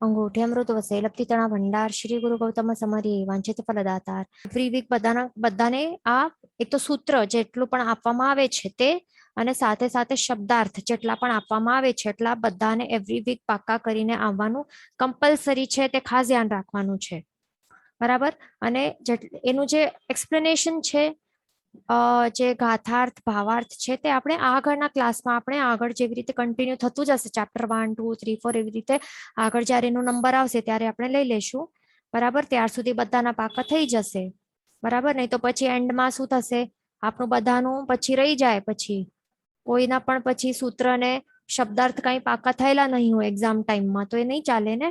અંગૂઠે અમૃતવસે લપતિતણા ભંડાર Shri Guru Gautam summary વાંછિત ફલદાતાર. Every week બધાને આ એક તો સૂત્ર જેટલું પણ આપવામાં આવે છે તે અને સાથે સાથે શબ્દાર્થ જેટલા પણ આપવામાં આવે છે એટલા બધાને એવરી વીક પાક્કા કરીને આવવાનું કમ્પલસરી છે, તે ખાસ ધ્યાન રાખવાનું છે. બરાબર. અને એનું જે એક્સપ્લેનેશન છે, જે ગાથાર્થ ભાવાર્થ છે તે આપણે આગળના ક્લાસમાં આપણે આગળ જેવી રીતે કન્ટિન્યુ થતું જશે ચેપ્ટર 1 2 3 4 એવી રીતે આગળ જ્યારે એનો નંબર આવશે ત્યારે આપણે લઈ લેશું. બરાબર. ત્યાર સુધી બધાના પાકા થઈ જશે. બરાબર. નહીં તો પછી એન્ડમાં શું થશે, આપણું બધાનું પછી રહી જાય, પછી કોઈના પણ પછી સૂત્ર ને શબ્દાર્થ કઈ પાકા થયેલા નહીં હોય એક્ઝામ ટાઈમમાં તો એ નહીં ચાલે ને.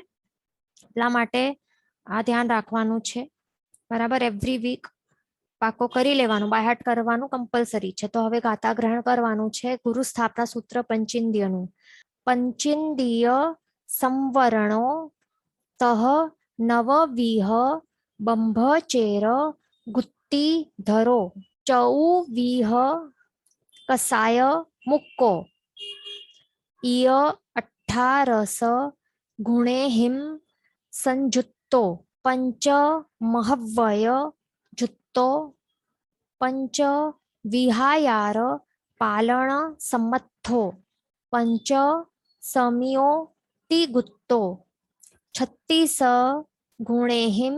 એટલા માટે આ ધ્યાન રાખવાનું છે. બરાબર. એવરી વીક પાકો કરી લેવાનું, બાયહાટ કરવાનું કમ્પલસરી છે. તો હવે ગાતા ગ્રહણ કરવાનું છે ગુરુ સ્થાપના સૂત્ર પંચિંદ્રિયનું. પંચિંદ્રિય સંવરણો તહ નવવિહ બંભચેર ગુત્તી ધરો ચૌવિહ કસાય મુક્કો ઇય અઠ્ઠારસ ગુણે હિમ સંજુત્તો પંચ મહવ્વય જુત્તો પંચ વિહાયાર પાલણ સમત્થો પંચ સમિયો તિગુત્તો 36 ગુણેહિમ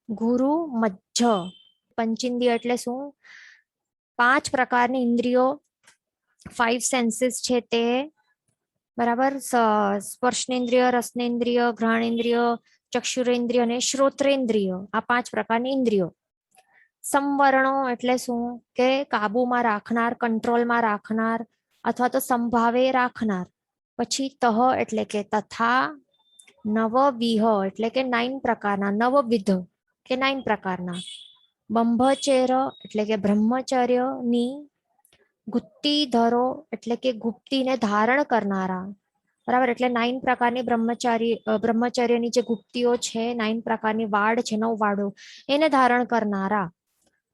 ગુરુ મજ્જ. પંચિંદ્રિય એટલે શું? 5 પ્રકારની ઇન્દ્રિયો, 5 સેન્સીસ છે તે. બરાબર. સ્પર્શનેન્દ્રિય, રસનેન્દ્રિય, ઘ્રાણેન્દ્રિય, ચક્ષુરેન્દ્રિય અને શ્રોત્રેન્દ્રિય, આ 5 પ્રકારની ઇન્દ્રિયો. સંવરણો એટલે શું? કે કાબુમાં રાખનાર, કંટ્રોલમાં રાખનાર અથવા તો સંભાવે રાખનાર. પછી તહ એટલે કે તથા, નવવિહ એટલે કે 9 પ્રકારના, નવવિધ કે 9 પ્રકારના, બંભચેર એટલે કે બ્રહ્મચર્યની, ગુત્તી ધરો એટલે કે ગુપ્તીને ધારણ કરનારા. બરાબર. એટલે 9 પ્રકારની બ્રહ્મચર્યની જે ગુપ્તીઓ છે, 9 પ્રકારની વાડ છે, 9 વાડો એને ધારણ કરનારા.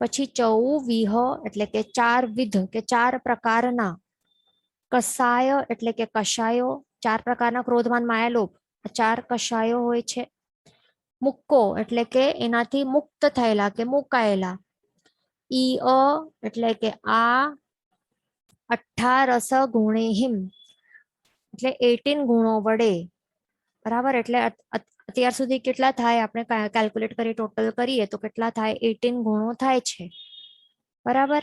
પછી ચૌવિહ એટલે કે 4 વિધ કે 4 પ્રકારના, કસાય એટલે કે કષાયો, 4 પ્રકારના ક્રોધમાન માયા લોભ, 4 કષાયો હોય છે. મુક્કો એટલે કે એનાથી મુક્ત થયેલા કે મુકાયેલા. ઈ એટલે કે આ, 18 ગુણેહિમ એટલે 18 ગુણો વડે. બરાબર. એટલે અત્યાર સુધી કેટલા થાય આપણે કેલ્ક્યુલેટ કરી ટોટલ કરીએ તો કેટલા થાય, 18 ગુણો થાય છે. બરાબર.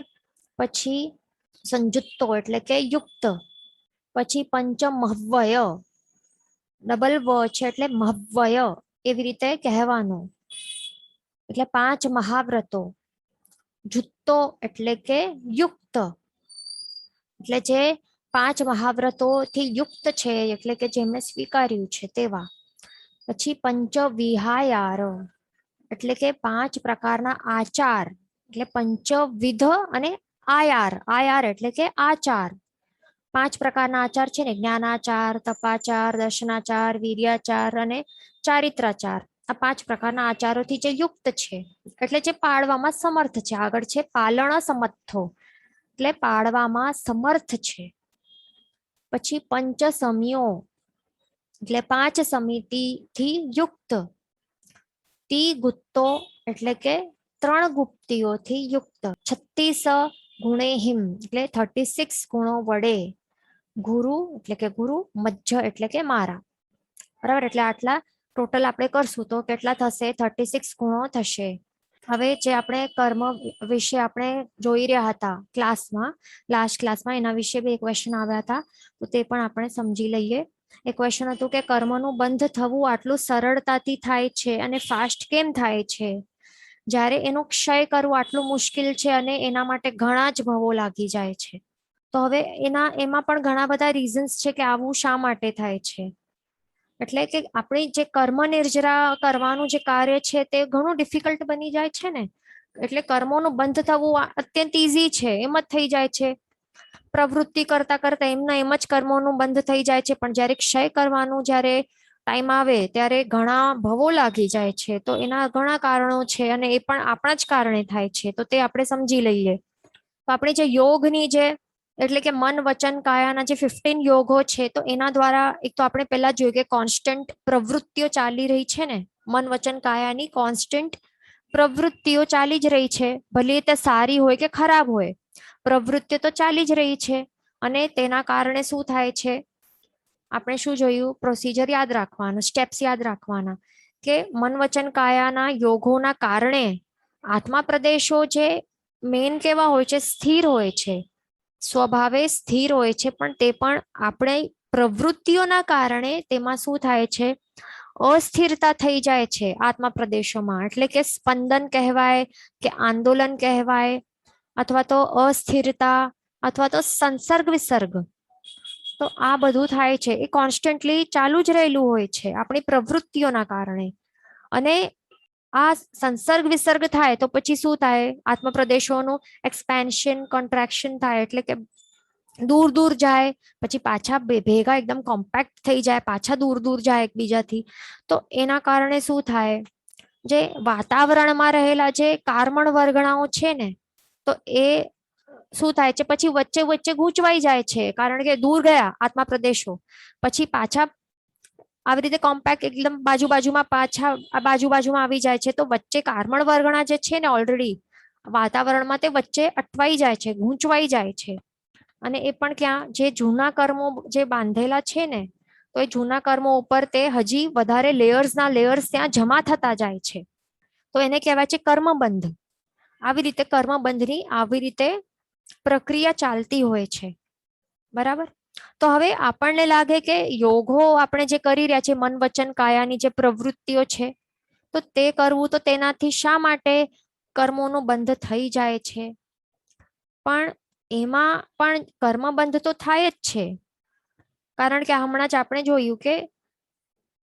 પછી સંજુત્તો એટલે કે યુક્ત. પછી પંચ મહવ્વય, ડબલ વ છે એટલે મહવ્વય એવી રીતે કહેવાનું. એટલે 5 મહાવ્રતો. જુત્તો એટલે કે યુક્ત, એટલે જે 5 મહાવ્રતોથી યુક્ત છે એટલે કે જેમને સ્વીકાર્યું છે તેવા. પછી પંચ વિહાયાર એટલે કે 5 પ્રકારના આચાર, એટલે પંચવિધ અને આયાર, આયાર એટલે કે આચાર. 5 પ્રકારના આચાર છે ને, જ્ઞાનાચાર, તપાચાર, દર્શનાચાર, વીર્યાચાર અને ચારિત્રાચાર. આ 5 પ્રકારના આચારોથી જે યુક્ત છે એટલે જે પાળવામાં સમર્થ છે. આગળ છે પાલણ સમર્થો એટલે પાળવામાં સમર્થ છે. પછી પંચ સમિયો એટલે 5 સમિતિથી યુક્ત. તી ગુત્તો એટલે કે 3 ગુપ્તીઓથી યુક્ત. 36 ગુણેહિમ એટલે 36 ગુણો વડે. ગુરુ એટલે કે ગુરુ, મજ્જ એટલે કે મારા. બરાબર. એટલે આટલા ટોટલ આપણે કરશું તો કેટલા થશે, 36 ગુણો થશે. હવે જે આપણે કર્મ વિશે આપણે જોઈ રહ્યા હતા ક્લાસમાં, લાસ્ટ ક્લાસમાં એના વિશે બે ક્વેશ્ચન આવ્યા હતા, તો તે પણ આપણે સમજી લઈએ. એક ક્વેશ્ચન હતું કે કર્મનું બંધ થવું આટલું સરળતાથી થાય છે અને ફાસ્ટ કેમ થાય છે, જ્યારે એનો ક્ષય કરવું આટલું મુશ્કેલ છે અને એના માટે ઘણા જ ભવો લાગી જાય છે. તો હવે એમાં પણ ઘણા બધા રીઝન્સ છે કે આવું શા માટે થાય છે. એટલે કે આપણે જે કર્મ નિર્જરા કરવાનું જે કાર્ય છે તે ઘણું ડિફિકલ્ટ બની જાય છે ને. એટલે કર્મોનું બંધ થવું અત્યંત ઈઝી છે, એમ જ થઈ જાય છે. પ્રવૃત્તિ કરતા કરતા એમના એમ જ કર્મોનું બંધ થઈ જાય છે. પણ જ્યારે ક્ષય કરવાનું જ્યારે ટાઈમ આવે ત્યારે ઘણા ભવો લાગી જાય છે. તો એના ઘણા કારણો છે અને એ પણ આપણા જ કારણે થાય છે. તો તે આપણે સમજી લઈએ. તો આપણે જે યોગની જે એટલે કે મન વચન કાયાના જે 15 યોગો છે તો એના દ્વારા એક તો આપણે પહેલા જોયું કે કોન્સ્ટન્ટ પ્રવૃત્તિઓ ચાલી રહી છે ને, મન વચન કાયાની કોન્સ્ટન્ટ પ્રવૃત્તિઓ ચાલી જ રહી છે, ભલે તે સારી હોય કે ખરાબ હોય, પ્રવૃત્તિઓ તો ચાલી જ રહી છે. અને તેના કારણે શું થાય છે, આપણે શું જોયું, પ્રોસિજર યાદ રાખવાના, સ્ટેપ્સ યાદ રાખવાના કે મન વચન કાયાના યોગોના કારણે આત્મા પ્રદેશો જે મેન કેવા હોય છે, સ્થિર હોય છે, સ્વભાવે સ્થિર હોય છે, પણ તે પણ આપણે પ્રવૃત્તિઓના કારણે તેમાં શું થાય છે, અસ્થિરતા થઈ જાય છે આત્મા પ્રદેશોમાં. એટલે કે સ્પંદન કહેવાય કે આંદોલન કહેવાય, અથવા તો અસ્થિરતા, અથવા તો સંસર્ગ વિસર્ગ. તો આ બધું થાય છે એ કોન્સ્ટન્ટલી ચાલુ જ રહેલું હોય છે આપણી પ્રવૃત્તિઓના કારણે. અને આ સંસર્ગ વિસર્ગ થાય તો પછી શું થાય, આત્મ પ્રદેશોનું એક્સપેન્શન કોન્ટ્રાક્શન થાય, એટલે કે દૂર દૂર જાય, પછી પાછા ભેગા એકદમ કોમ્પેક્ટ થઈ જાય, પાછા દૂર દૂર જાય એકબીજાથી. તો એના કારણે શું થાય, જે વાતાવરણમાં રહેલા જે કાર્બન વર્ગણાઓ છે ને, તો એ શું થાય છે, પછી વચ્ચે વચ્ચે ગૂંચવાઈ જાય છે, કારણ કે દૂર ગયા આત્મા પ્રદેશો, પછી પાછા આવી રીતે કોમ્પેક્ટ એકદમ બાજુમાં પાછા આ બાજુમાં આવી જાય છે. તો વચ્ચે કાર્બન વર્ગણા જે છે ને ઓલરેડી વાતાવરણમાં, તે વચ્ચે અટવાઈ જાય છે, ગૂંચવાઈ જાય છે. અને એ પણ ક્યાં, જે જૂના કર્મો જે બાંધેલા છે ને, તો એ જૂના કર્મો ઉપર તે હજી વધારે લેયર્સના લેયર્સ ત્યાં જમા થતા જાય છે. તો એને કહેવાય છે કર્મબંધ. આવી રીતે કર્મબંધની આવી રીતે પ્રક્રિયા ચાલતી હોય છે. બરાબર. તો હવે આપણને લાગે કે યોગો આપણે જે કરી રહ્યા છે, મન વચન કાયાની જે પ્રવૃત્તિઓ છે, તો તે કરવું, તો તેનાથી શા માટે કર્મોનું બંધ થઈ જાય છે. પણ એમાં પણ કર્મબંધ તો થાય જ છે, કારણ કે હમણાં જ આપણે જોયું કે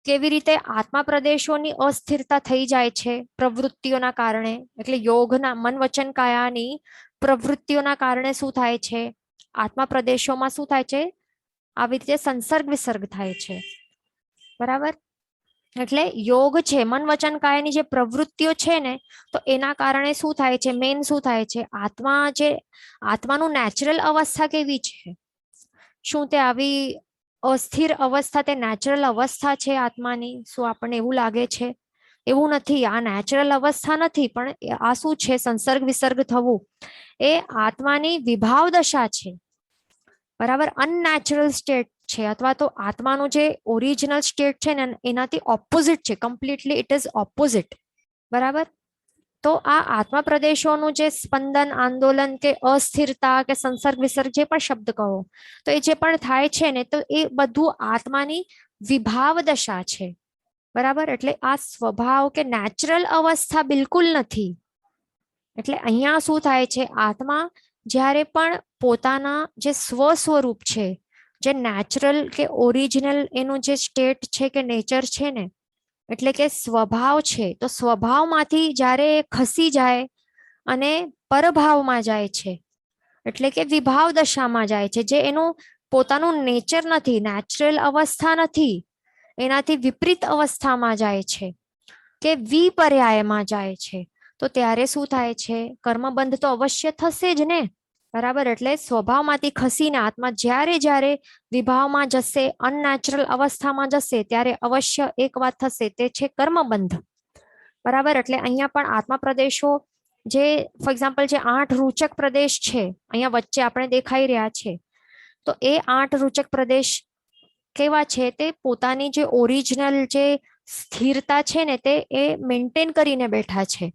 કેવી રીતે આત્મા પ્રદેશોની અસ્થિરતા થઈ જાય છે પ્રવૃત્તિઓના કારણે. એટલે યોગના મન વચન કાયાની પ્રવૃત્તિઓના કારણે શું થાય છે, આત્મા પ્રદેશોમાં શું થાય છે, આવી રીતે સંસર્ગ વિસર્ગ થાય છે. બરાબર. એટલે યોગ છે, મન વચન કાયાની જે પ્રવૃત્તિઓ છે ને, તો એના કારણે શું થાય છે, મેન શું થાય છે, આત્માનું નેચરલ અવસ્થા કેવી છે, શું તે આવી અસ્થિર અવસ્થા તે નેચરલ અવસ્થા છે આત્માની? શું આપણને એવું લાગે છે? એવું નથી, આ નેચરલ અવસ્થા નથી, પણ આ શું છે, સંસર્ગ વિસર્ગ થવું એ આત્માની વિભાવ દશા છે. બરાબર. અનનેચરલ સ્ટેટ છે, અથવા તો આત્માનું જે ઓરિજિનલ સ્ટેટ છે ને એનાથી ઓપોઝિટ છે, કમ્પ્લીટલી ઇટ ઇઝ ઓપોઝિટ. બરાબર. તો આ આત્મા પ્રદેશોનું જે સ્પંદન, આંદોલન કે અસ્થિરતા કે સંસર્ગ વિસર્ગ, જે પણ શબ્દ કહો, તો એ જે પણ થાય છે ને, તો એ બધું આત્માની વિભાવ દશા છે. બરાબર. એટલે આ સ્વભાવ કે નેચરલ અવસ્થા બિલકુલ નથી. એટલે અહીંયા શું થાય છે, આત્મા જ્યારે પણ પોતાના જે સ્વ સ્વરૂપ છે, જે નેચરલ કે ઓરિજિનલ એનું જે સ્ટેટ છે કે નેચર છે ને, એટલે કે સ્વભાવ છે, તો સ્વભાવમાંથી જ્યારે ખસી જાય અને પરભાવમાં જાય છે, એટલે કે વિભાવ દશામાં જાય છે, જે એનું પોતાનું નેચર નથી, નેચરલ અવસ્થા નથી, એનાથી વિપરીત અવસ્થામાં જાય છે, કે વિપર્યાયમાં જાય છે. તો ત્યારે શું થાય છે, કર્મબંધ તો અવશ્ય થશે જ ને. બરાબર. એટલે સ્વભાવમાંથી ખસીને આત્મા જ્યારે જ્યારે વિભાવમાં જશે, અનનેચરલ અવસ્થામાં જશે, ત્યારે અવશ્ય એક વાત થશે, તે છે કર્મબંધ. બરાબર. એટલે અહીંયા પણ આત્મા પ્રદેશો જે ફોર એક્ઝામ્પલ જે 8 રૂચક પ્રદેશ છે, અહીંયા વચ્ચે આપણે દેખાઈ રહ્યા છે, તો એ 8 રૂચક પ્રદેશ કેવા છે, તે પોતાની જે ઓરિજિનલ જે સ્થિરતા છે ને, તે એ મેન્ટેન કરીને બેઠા છે.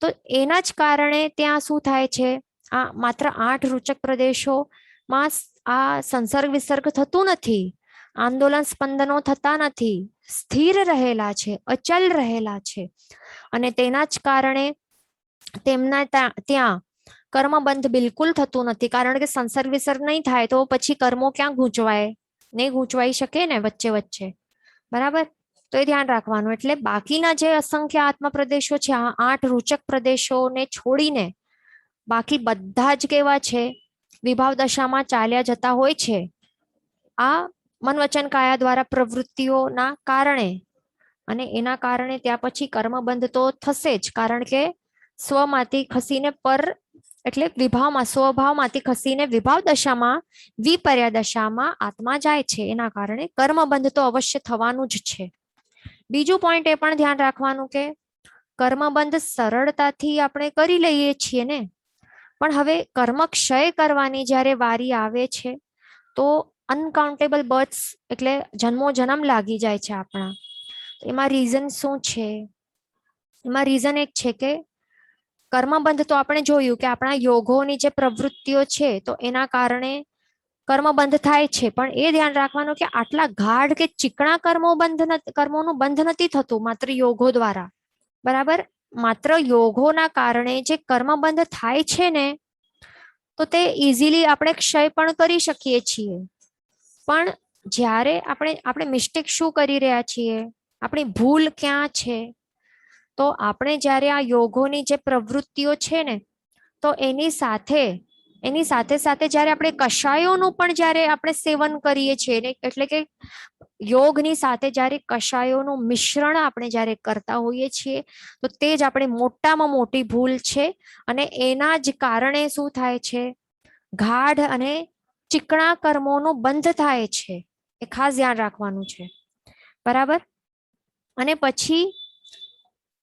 તો એના જ કારણે ત્યાં શું થાય છે, આ માત્ર 8 રૂચક પ્રદેશોમાં આ સંસર્ગ વિસર્ગ થતું નથી, આંદોલન સ્પંદનો થતા નથી, સ્થિર રહેલા છે, અચલ રહેલા છે. અને તેના જ કારણે તેમના ત્યાં કર્મબંધ બિલકુલ થતું નથી, કારણ કે સંસર્ગ વિસર્ગ નહીં થાય તો પછી કર્મો ક્યાં ગૂંચવાય, નહીં ગૂંચવાઈ શકે ને વચ્ચે વચ્ચે. બરાબર. તો એ ધ્યાન રાખવાનું. એટલે બાકીના જે અસંખ્ય આત્મા પ્રદેશો છે, આ 8 રૂચક પ્રદેશોને છોડીને બાકી બધા જ કેવા છે, વિભાવ દશામાં ચાલ્યા જતા હોય છે, આ મન વચન કાયા દ્વારા પ્રવૃત્તિઓના કારણે. અને એના કારણે ત્યાં પછી કર્મબંધ તો થશે જ, કારણ કે સ્વમાંથી ખસીને પર એટલે વિભાવમાં સ્વભાવમાંથી ખસીને વિભાવ દશામાં વિપર્યા દશામાં આત્મા જાય છે, એના કારણે કર્મબંધ તો અવશ્ય થવાનું જ છે. બીજું પોઈન્ટ એ પણ ધ્યાન રાખવાનું કે કર્મબંધ સરળતાથી આપણે કરી લઈએ છીએ ને, પણ હવે કર્મ ક્ષય કરવાની જ્યારે વારી આવે છે તો અનકાઉન્ટેબલ બર્થ્સ એટલે જન્મો જન્મ લાગી જાય છે આપણા. એમાં રીઝન શું છે? એમાં રીઝન એક છે કે કર્મબંધ તો આપણે જોયું કે આપણા યોગોની જે પ્રવૃત્તિઓ છે તો એના કારણે કર્મ બંધ થાય છે, પણ એ ધ્યાન રાખવાનું કે આટલા ગાઢ કે ચીકણા કર્મોનું બંધ નથી થતું માત્ર યોગો દ્વારા. બરાબર, માત્ર યોગોના કારણે જે કર્મ બંધ થાય છે ને, તો તે ઇઝીલી આપણે ક્ષય પણ કરી શકીએ છીએ. પણ જ્યારે આપણે મિસ્ટેક શું કરી રહ્યા છીએ, આપણી ભૂલ ક્યાં છે, તો આપણે જ્યારે આ યોગોની જે પ્રવૃત્તિઓ છે ને, તો એની સાથે સાથે જ્યારે આપણે કષાયોનું પણ જ્યારે આપણે સેવન કરીએ છીએ, એટલે કે યોગની સાથે જ્યારે કષાયોનું મિશ્રણ આપણે જ્યારે કરતા હોઈએ છીએ, તો તે જ આપણી મોટામાં મોટી ભૂલ છે. અને એના જ કારણે શું થાય છે, ગાઢ અને ચીકણા કર્મોનું બંધ થાય છે. એ ખાસ ધ્યાન રાખવાનું છે. બરાબર. અને પછી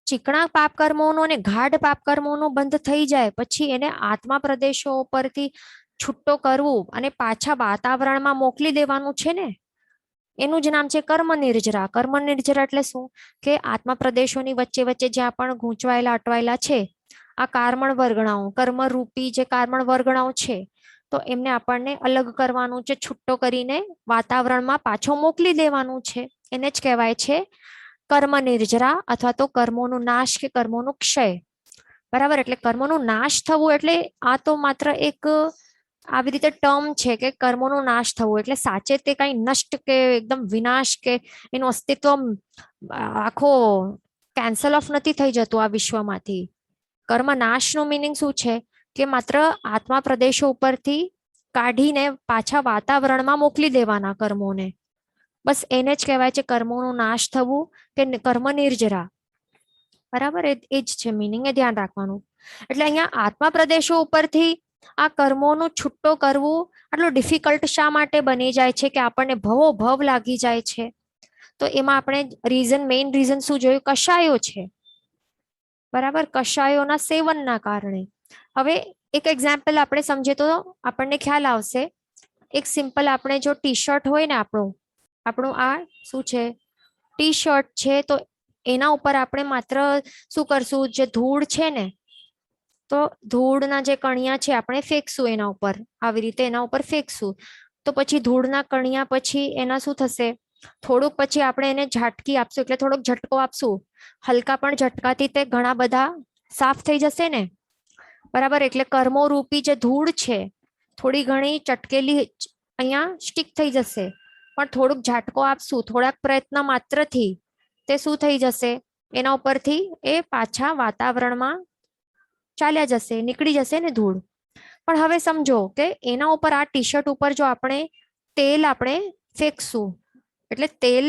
ચીકણા પાપ કર્મોનો અને ગાઢ પાપ કર્મોનો બંધ થઈ જાય પછી એને આત્મા પ્રદેશો પરથી છૂટો કરવું અને પાછા વાતાવરણમાં મોકલી દેવાનું છે ને, એનું જ નામ છે કર્મ નિર્જરા. કર્મ નિર્જરા એટલે શું કે આત્મા પ્રદેશોની વચ્ચે વચ્ચે જ્યાં પણ ગૂંચવાયેલા અટવાયેલા છે આ કારમણ વર્ગણાઓ, કર્મરૂપી જે કારમણ વર્ગણાઓ છે, તો એમને આપણને અલગ કરવાનું છે, છૂટો કરીને વાતાવરણમાં પાછો મોકલી દેવાનું છે. એને જ કહેવાય છે કર્મ નિર્જરા અથવા તો કર્મોનું નાશ કે કર્મોનું ક્ષય. બરાબર, એટલે કર્મોનું નાશ થવું એટલે આ તો માત્ર એક આવી રીતે ટર્મ છે કે કર્મોનો નાશ થવું એટલે સાચે તે કઈ નષ્ટ કે એકદમ વિનાશ કે એનું અસ્તિત્વ આખો કેન્સલ ઓફ નથી થઈ જતું આ વિશ્વમાંથી. કર્મ નાશનું મિનિંગ શું છે કે માત્ર આત્મા પ્રદેશો ઉપરથી કાઢીને પાછા વાતાવરણમાં મોકલી દેવાના કર્મોને. બસ એને જ કહેવાય છે કર્મોનો નાશ થવું કે કર્મ નિર્જરા. બરાબર, એ જ છે મિનિંગ, એ ધ્યાન રાખવાનું. એટલે અહીંયા આત્મા પ્રદેશો ઉપરથી આ કર્મોનું છૂટો કરવું આટલું ડિફિકલ્ટ શા માટે બની જાય છે કે આપણને ભવો ભવ લાગી જાય છે? તો એમાં આપણે મેઇન રીઝન શું જોયું? કષાયો છે. બરાબર, કષાયોના સેવનના કારણે. હવે એક એક્ઝામ્પલ આપણે સમજીએ તો આપણને ખ્યાલ આવશે. એક સિમ્પલ આપણે જો ટી શર્ટ હોય ને, આપણું આ શું છે ટી શર્ટ છે, તો એના ઉપર આપણે માત્ર શું કરશું, જે ધૂળ છે ને, તો ધૂળના જે કણિયા છે આપણે ફેંકશું એના ઉપર, આવી રીતે એના ઉપર ફેંકશું. તો પછી ધૂળના કણિયા પછી એના શું થશે, થોડુંક પછી આપણે એને ઝાટકી આપશું એટલે થોડોક ઝટકો આપશું, હલકા પણ ઝટકાથી તે ઘણા બધા સાફ થઈ જશે ને. બરાબર, એટલે કર્મો રૂપી જે ધૂળ છે થોડી ઘણી ચટકેલી અહીંયા સ્ટીક થઈ જશે, પણ થોડુંક ઝાટકો આપશું, થોડાક પ્રયત્ન માત્રથી તે શું થઈ જશે, એના ઉપરથી એ પાછા વાતાવરણમાં ચાલ્યા જશે, નીકળી જશે ને ધૂળ. પણ હવે સમજો કે એના ઉપર આ ટી શર્ટ ઉપર જો આપણે તેલ ફેંકશું, એટલે તેલ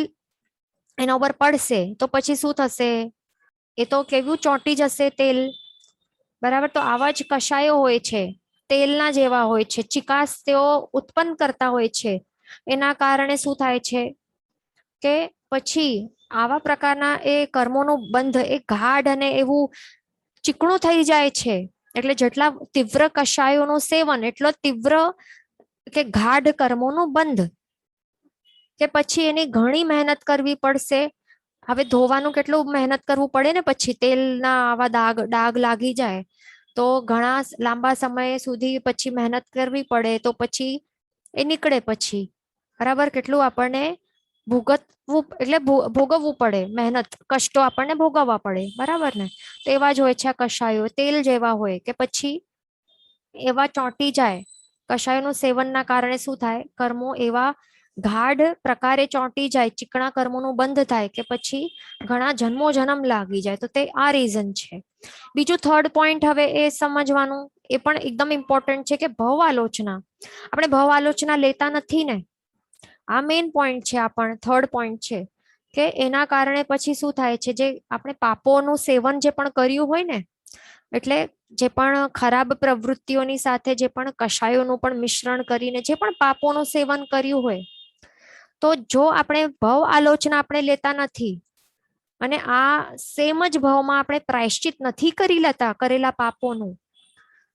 એના ઉપર પડશે તો પછી શું થશે, એ તો કેવું ચોંટી જશે તેલ. બરાબર, તો આવા જ કષાયો હોય છે, તેલના જેવા હોય છે, ચિકાસ તેઓ ઉત્પન્ન કરતા હોય છે. એના કારણે શું થાય છે કે પછી આવા પ્રકારના એ કર્મોનું બંધ એ ગાઢ અને એવું ચીકણું થઈ જાય છે. એટલે જેટલા તીવ્ર કષાયોનું સેવન એટલો તીવ્ર કે ગાઢ કર્મોનું બંધ, કે પછી એની ઘણી મહેનત કરવી પડશે. હવે ધોવાનું કેટલું મહેનત કરવું પડે ને, પછી તેલના આવા ડાઘ લાગી જાય તો ઘણા લાંબા સમય સુધી પછી મહેનત કરવી પડે, તો પછી એ નીકળે પછી. બરાબર, કેટલું આપણને ભોગવવું પડે, મહેનત કષ્ટો આપણને ભોગવવા પડે. બરાબર ને, તો એવા જ હોય છે આ કષાયો, તેલ જેવા હોય કે પછી એવા ચોંટી જાય. કષાયોનું સેવનના કારણે શું થાય, કર્મો એવા ગાઢ પ્રકારે ચોંટી જાય, ચીકણા કર્મોનું બંધ થાય કે પછી ઘણા જન્મો જન્મ લાગી જાય. તો તે આ રીઝન છે. બીજું થર્ડ પોઈન્ટ હવે એ સમજવાનું, એ પણ એકદમ ઇમ્પોર્ટન્ટ છે કે ભવ આલોચના. આપણે ભવ આલોચના લેતા નથી ને, આ મેઇન પોઈન્ટ છે. આ પણ થર્ડ પોઈન્ટ છે કે એના કારણે પછી શું થાય છે, જે આપણે પાપોનું સેવન જે પણ કર્યું હોય ને, એટલે જે પણ ખરાબ પ્રવૃત્તિઓની સાથે જે પણ કષાયોનું પણ મિશ્રણ કરીને જે પણ પાપોનું સેવન કર્યું હોય, તો જો આપણે ભવ આલોચના આપણે લેતા નથી અને આ સેમ જ ભાવમાં આપણે પ્રાયશ્ચિત નથી કરી લેતા કરેલા પાપોનું,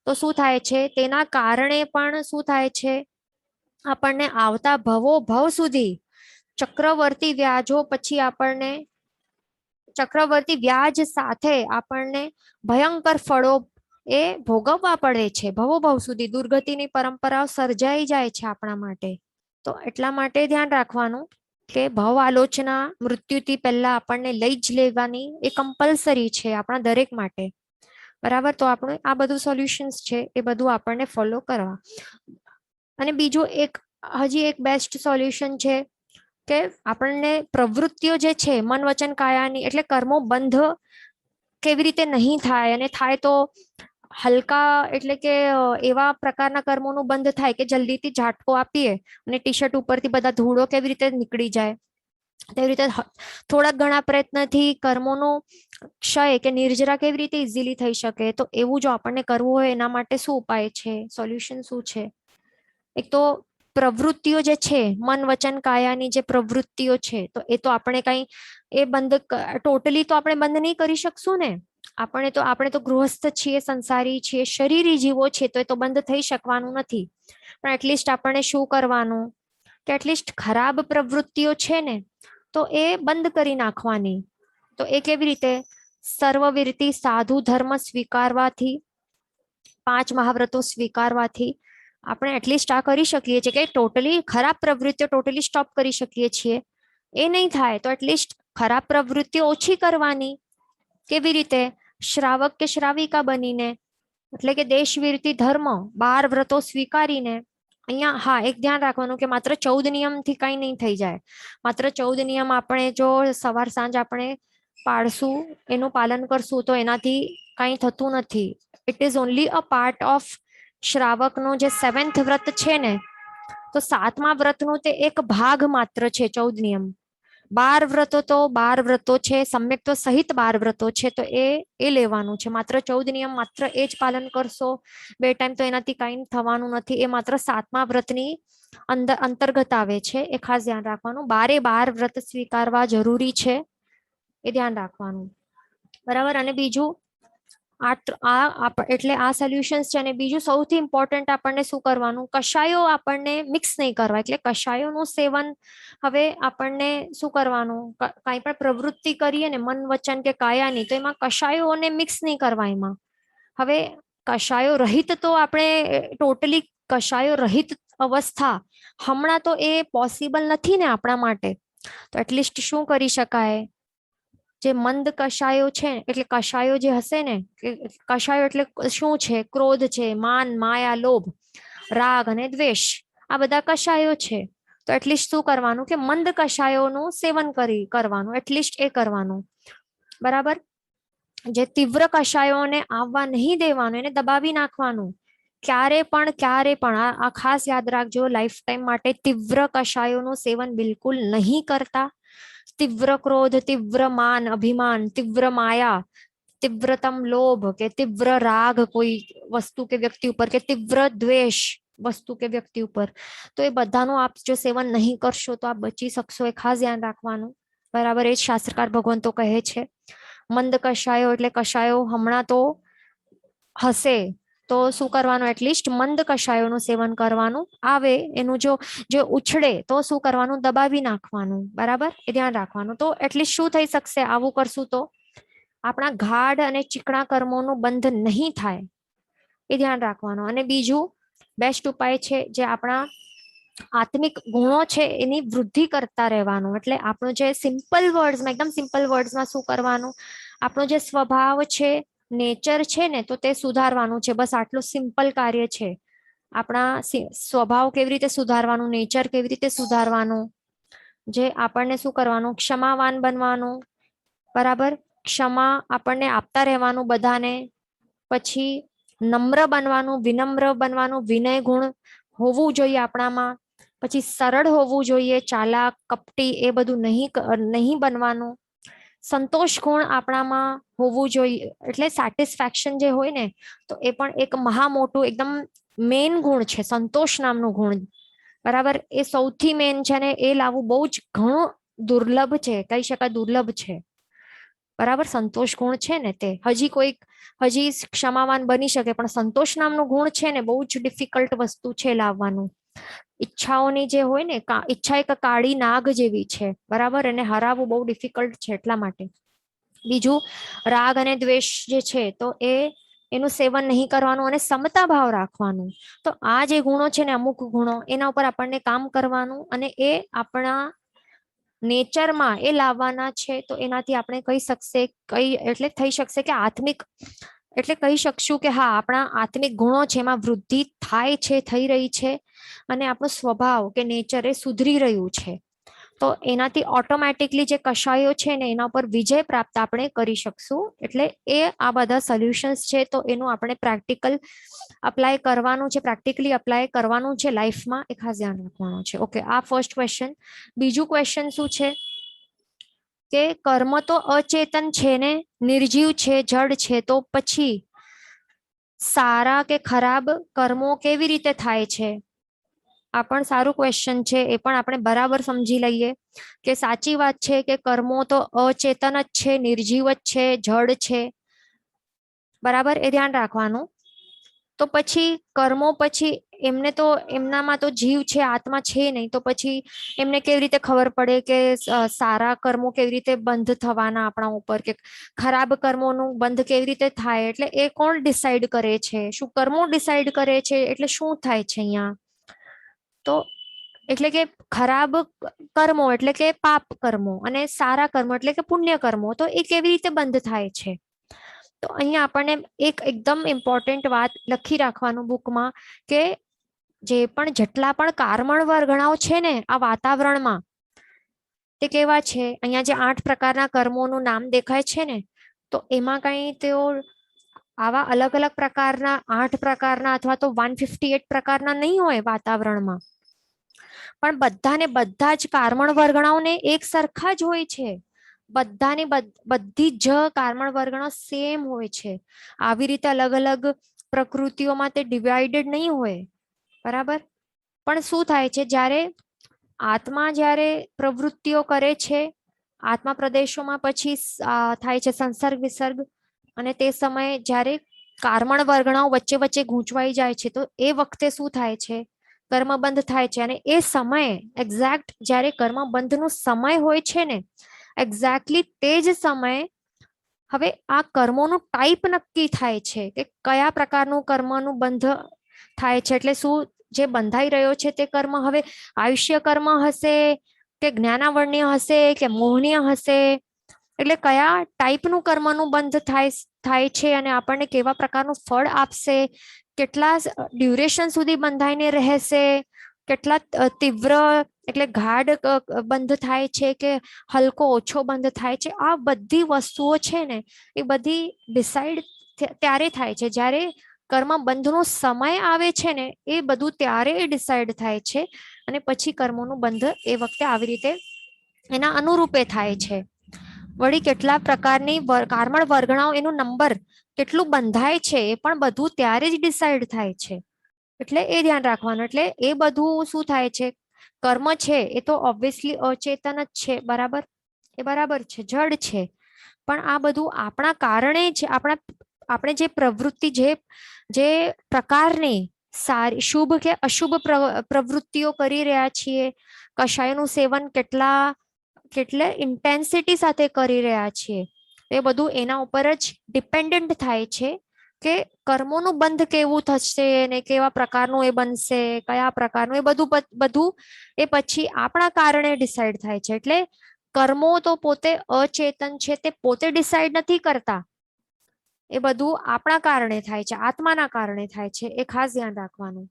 તો શું થાય છે, તેના કારણે પણ શું થાય છે, આપણને આવતા ભવો ભવ સુધી ચક્રવર્તી વ્યાજો પછી આપણને ચક્રવર્તી વ્યાજ સાથે આપણને ભયંકર ફળો એ ભોગવવા પડે છે. ભવો ભવ સુધી દુર્ગતિની પરંપરાઓ સર્જાઈ જાય છે આપણા માટે. તો એટલા માટે ધ્યાન રાખવાનું કે ભવ આલોચના મૃત્યુથી પહેલા આપણને લઈ જ લેવાની એ કમ્પલસરી છે આપણા દરેક માટે. બરાબર, તો આપણે આ બધું સોલ્યુશન્સ છે એ બધું આપણને ફોલો કરવા. અને બીજું એક હજી એક બેસ્ટ સોલ્યુશન છે કે આપણને પ્રવૃત્તિઓ જે છે મન વચન કાયાની એટલે કર્મો બંધ કેવી રીતે નહીં થાય, અને થાય તો હલકા એટલે કે એવા પ્રકારના કર્મોનું બંધ થાય કે જલ્દીથી ઝાટકો આપીએ અને ટી શર્ટ ઉપરથી બધા ધૂળો કેવી રીતે નીકળી જાય, તેવી રીતે થોડાક ઘણા પ્રયત્નથી કર્મોનો ક્ષય કે નિર્જરા કેવી રીતે ઇઝીલી થઈ શકે. તો એવું જો આપણને કરવું હોય એના માટે શું ઉપાય છે, સોલ્યુશન શું છે? એક તો પ્રવૃત્તિઓ જે છે મન વચન કાયાની જે પ્રવૃત્તિઓ છે, તો એ તો આપણે કઈ એ બંધ ટોટલી તો આપણે બંધ નહીં કરી શકશું ને. આપણે તો ગૃહસ્થ છીએ, સંસારી છીએ, શરીરી જીવો છે, તો એ તો બંધ થઈ શકવાનું નથી. પણ એટલીસ્ટ આપણને શું કરવાનું કે એટલીસ્ટ ખરાબ પ્રવૃત્તિઓ છે ને તો એ બંધ કરી નાખવાની. તો એ કેવી રીતે? સર્વવીરતી સાધુ ધર્મ સ્વીકારવાથી, 5 મહાવ્રતો સ્વીકારવાથી આપણે એટલીસ્ટ આ કરી શકીએ છીએ કે ટોટલી ખરાબ પ્રવૃત્તિઓ ટોટલી સ્ટોપ કરી શકીએ છીએ. એ નહીં થાય તો એટલીસ્ટ ખરાબ પ્રવૃત્તિઓ ઓછી કરવાની. કેવી રીતે? શ્રાવક કે શ્રાવિકા બનીને, એટલે કે દેશવીરતી ધર્મ 12 વ્રતો સ્વીકારીને. અહીંયા હા એક ધ્યાન રાખવાનું કે માત્ર 14 નિયમથી કઈ નહીં થઈ જાય. માત્ર 14 નિયમ આપણે જો સવાર સાંજ આપણે પાળશું, એનું પાલન કરશું, તો એનાથી કઈ થતું નથી. It is only a part of શ્રાવકનો જે 7th વ્રત છે ને, તો 7મા વ્રતનો તે એક ભાગ માત્ર છે 14 નિયમ. 12 વ્રતો તો 12 વ્રતો છે, સમ્યક તો સહિત 12 વ્રતો છે, તો એ લેવાનું છે. માત્ર 14 નિયમ માત્ર એ જ પાલન કરશો 2 ટાઈમ, તો એનાથી કઈ થવાનું નથી. એ માત્ર 7મા વ્રતની અંતર્ગત આવે છે, એ ખાસ ધ્યાન રાખવાનું. 12 વ્રત સ્વીકારવા જરૂરી છે, એ ધ્યાન રાખવાનું. બરાબર. અને બીજું એટલે આ સોલ્યુશન્સ છે. અને બીજું સૌથી ઇમ્પોર્ટન્ટ આપણને શું કરવાનું, કષાયો આપણને મિક્સ નહીં કરવા. એટલે કષાયોનું સેવન હવે આપણને શું કરવાનું, કઈ પણ પ્રવૃત્તિ કરીએ ને મન વચન કે કાયાની, તો એમાં કષાયોને મિક્સ નહીં કરવા. એમાં હવે કષાયો રહિત તો આપણે ટોટલી કષાયો રહિત અવસ્થા હમણાં તો એ પોસિબલ નથી ને આપણા માટે. તો એટલીસ્ટ શું કરી શકાય, જે મંદ કષાયો છે, એટલે કષાયો જે હશે ને, કષાયો એટલે શું છે? ક્રોધ છે, માન, માયા, લોભ, રાગ અને દ્વેષ, આ બધા કષાયો છે. તો એટલીસ્ટ શું કરવાનું કે મંદ કષાયોનું સેવન કરવાનું, એટલીસ્ટ એ કરવાનું. બરાબર. જે તીવ્ર કષાયોને આવવા નહીં દેવાનું, એને દબાવી નાખવાનું. ક્યારે પણ આ ખાસ યાદ રાખજો, લાઈફ ટાઈમ માટે તીવ્ર કષાયોનું સેવન બિલકુલ નહીં કરતા. તીવ્ર ક્રોધ, તીવ્ર માન અભિમાન, તીવ્ર માયા, તીવ્રતમ લોભ કે તીવ્ર રાગ કોઈ વસ્તુ કે વ્યક્તિ ઉપર, કે તીવ્ર દ્વેષ વસ્તુ કે વ્યક્તિ ઉપર, તો એ બધાનું આપ જો સેવન નહીં કરશો તો આપ બચી શકશો. એ ખાસ ધ્યાન રાખવાનું. બરાબર. એ જ શાસ્ત્રકાર ભગવાન તો કહે છે. મંદ કષાયો એટલે કષાયો હમણાં તો હશે, તો શું કરવાનું, એટલીસ્ટ મંદ કષાયોનું સેવન કરવાનું. આવે એનું જો ઉછળે તો શું કરવાનું, દબાવી નાખવાનું. બરાબર. એ ધ્યાન રાખવાનું. તો એટલીસ્ટ શું થઈ શકશે આવું કરશું તો? આપણા ગાઢ અને ચીકણા કર્મોનું બંધ નહીં થાય, એ ધ્યાન રાખવાનું. અને બીજું બેસ્ટ ઉપાય છે, જે આપણા આત્મિક ગુણો છે એની વૃદ્ધિ કરતા રહેવાનું. એટલે આપણું જે સિમ્પલ વર્ડ્સમાં, એકદમ સિમ્પલ વર્ડ્સમાં શું કરવાનું, આપણો જે સ્વભાવ છે, નેચર છે ને, તો તે સુધારવાનું છે. બસ આટલું સિમ્પલ કાર્ય છે. આપણા સ્વભાવ કેવી રીતે સુધારવાનું, નેચર કેવી રીતે સુધારવાનું, જે આપણને શું કરવાનું, ક્ષમાવાન બનવાનું. બરાબર. ક્ષમા આપણને આપતા રહેવાનું બધાને. પછી નમ્ર બનવાનું, વિનમ્ર બનવાનું, વિનય ગુણ હોવું જોઈએ આપણામાં. પછી સરળ હોવું જોઈએ, ચાલાક કપટી એ બધું નહીં બનવાનું. સંતોષ ગુણ આપણામાં હોવું જોઈએ, એટલે સેટિસ્ફેક્શન જે હોય ને, તો એ પણ એક મહા મોટું એકદમ મેઇન ગુણ છે, સંતોષ નામનું ગુણ. બરાબર, એ સૌથી મેઇન છે ને એ લાવવું બહુ જ ઘણું દુર્લભ છે, કહી શકાય દુર્લભ છે. બરાબર, સંતોષ ગુણ છે ને તે હજી ક્ષમાવાન બની શકે, પણ સંતોષ નામનું ગુણ છે ને બહુ જ ડિફિકલ્ટ વસ્તુ છે લાવવાનું. ઈચ્છાઓની જે હોય ને, ઈચ્છા એક કાળી નાગ જેવી છે. બરાબર, એને હરાવવું બહુ ડિફિકલ્ટ છે એટલા માટે. બીજું, રાગ અને દ્વેષ જે છે તો એનું સેવન નહીં કરવાનું અને સમતા ભાવ રાખવાનું. તો આ જે ગુણો છે ને, અમુક ગુણો, એના ઉપર આપણને કામ કરવાનું અને એ આપણા નેચરમાં એ લાવવાના છે. તો એનાથી આપણે કહી શકશે એટલે થઈ શકશે કે આત્મિક, એટલે કહી શકશું કે હા, આપણા આત્મિક ગુણો છે એમાં વૃદ્ધિ થાય છે, થઈ રહી છે, અને આપણો સ્વભાવ કે નેચર એ સુધરી રહ્યું છે. તો એનાથી ઓટોમેટિકલી જે કશાયો છે ને એના ઉપર વિજય પ્રાપ્ત આપણે કરી શકશું. એટલે એ આ બધા સોલ્યુશન્સ છે, તો એનું આપણે પ્રેક્ટિકલ અપ્લાય કરવાનું છે, પ્રેક્ટિકલી અપ્લાય કરવાનું છે લાઈફમાં, એ ખાસ ધ્યાન રાખવાનું છે. ઓકે, આ ફર્સ્ટ ક્વેશ્ચન. બીજું ક્વેશ્ચન શું છે કે કર્મ તો અચેતન છે ને, નિર્જીવ છે, જડ છે, તો પછી સારા કે ખરાબ કર્મો કેવી રીતે થાય છે? આ પણ સારું ક્વેશ્ચન છે, એ પણ આપણે બરાબર સમજી લઈએ કે સાચી વાત છે કે કર્મો તો અચેતન જ છે, નિર્જીવ જ છે, જડ છે. બરાબર, એ ધ્યાન રાખવાનું. તો પછી કર્મો, પછી એમને તો એમનામાં તો જીવ છે, આત્મા છે નહીં, તો પછી એમને કેવી રીતે ખબર પડે કે સારા કર્મો કેવી રીતે બંધ થવાના આપણા ઉપર, કે ખરાબ કર્મોનું બંધ કેવી રીતે થાય? એટલે એ કોણ ડિસાઈડ કરે છે? શું કર્મો ડિસાઈડ કરે છે? એટલે શું થાય છે અહીંયા? તો એટલે કે ખરાબ કર્મો એટલે કે પાપ કર્મો, અને સારા કર્મો એટલે કે પુણ્ય કર્મો, તો એ કેવી રીતે બંધ થાય છે? તો અહીંયા આપણને એક એકદમ ઇમ્પોર્ટન્ટ વાત લખી રાખવાનું બુકમાં, કે જે પણ જેટલા પણ કાર્મણ વર્ગણાઓ છે ને આ વાતાવરણમાં, તે કેવા છે? અહીંયા જે 8 પ્રકારના કર્મોનું નામ દેખાય છે ને, તો એમાં કઈ તેઓ આવા અલગ અલગ પ્રકારના 8 પ્રકારના અથવા તો 158 પ્રકારના નહીં હોય વાતાવરણમાં, પણ બધાને બધા જ કાર્મણ વર્ગણાઓને એક સરખા જ હોય છે. બધાની બધી જ કાર્મણ વર્ગણો સેમ હોય છે. આવી રીતે અલગ અલગ પ્રકૃતિઓમાં તે ડિવાઇડેડ નહીં હોય. બરાબર, પણ શું થાય છે જ્યારે આત્મા જ્યારે પ્રવૃત્તિઓ કરે છે, આત્મા પ્રદેશોમાં પછી થાય છે સંસર્ગ વિસર્ગ, અને તે સમયે જ્યારે કાર્મણ વર્ગણાઓ વચ્ચે વચ્ચે ગૂંચવાઈ જાય છે, તો એ વખતે શું થાય છે? કર્મ બંધ થાય છે. અને એ સમયે એક્ઝેક્ટ જ્યારે કર્મ બંધનો સમય હોય છે ને, એક્ઝેક્ટલી તે જ સમયે હવે આ કર્મોનું ટાઈપ નક્કી થાય છે કે કયા પ્રકારનું કર્મનું બંધ થાય છે. એટલે શું જે બંધાઈ રહ્યો છે તે કર્મ હવે આયુષ્ય કર્મ હશે, કે જ્ઞાનાવર્ણ્ય હશે, કે મોહનીય હશે? એટલે કયા ટાઈપનું કર્મનું બંધ થાય છે અને આપણને કેવા પ્રકારનું ફળ આપશે, કેટલા ડ્યુરેશન સુધી બંધાઈને રહેશે, કેટલા તીવ્ર એટલે ગાઢ બંધ થાય છે, કે હલકો ઓછો બંધ થાય છે? આ બધી વસ્તુઓ છે ને એ બધી ડિસાઈડ ત્યારે થાય છે જ્યારે કર્મ બંધનો સમય આવે છે ને, એ બધું ત્યારે ડિસાઈડ થાય છે. અને પછી કર્મોનું બંધ એ વખતે આવી રીતે એના અનુરૂપે થાય છે. વળી કેટલા પ્રકારની કાર્મણ વર્ગણાઓ, એનું નંબર કેટલું બંધાય છે એ પણ બધું ત્યારે જ ડિસાઈડ થાય છે. એટલે એ ધ્યાન રાખવાનું. એટલે એ બધું શું થાય છે? કર્મ છે એ તો ઓબ્વિયસલી અચેતન જ છે. બરાબર, એ બરાબર છે, જડ છે. પણ આ બધું આપણા કારણે જ આપણે જે પ્રવૃત્તિ, જે પ્રકારની સારી શુભ કે અશુભ પ્રવૃત્તિઓ કરી રહ્યા છીએ, કશાયનું સેવન કેટલે ઇન્ટેન્સિટી સાથે કરી રહ્યા છીએ, એ બધું એના ઉપર જ ડિપેન્ડન્ટ થાય છે કે કર્મોનું બંધ કેવું થશે ને કેવા પ્રકારનું એ બનશે, કયા પ્રકારનું, એ બધું એ પછી આપણા કારણે ડિસાઈડ થાય છે. એટલે કર્મો તો પોતે અચેતન છે, તે પોતે ડિસાઈડ નથી કરતા. એ બધું આપણા કારણે થાય છે, આત્માના કારણે થાય છે. એ ખાસ ધ્યાન રાખવાનું.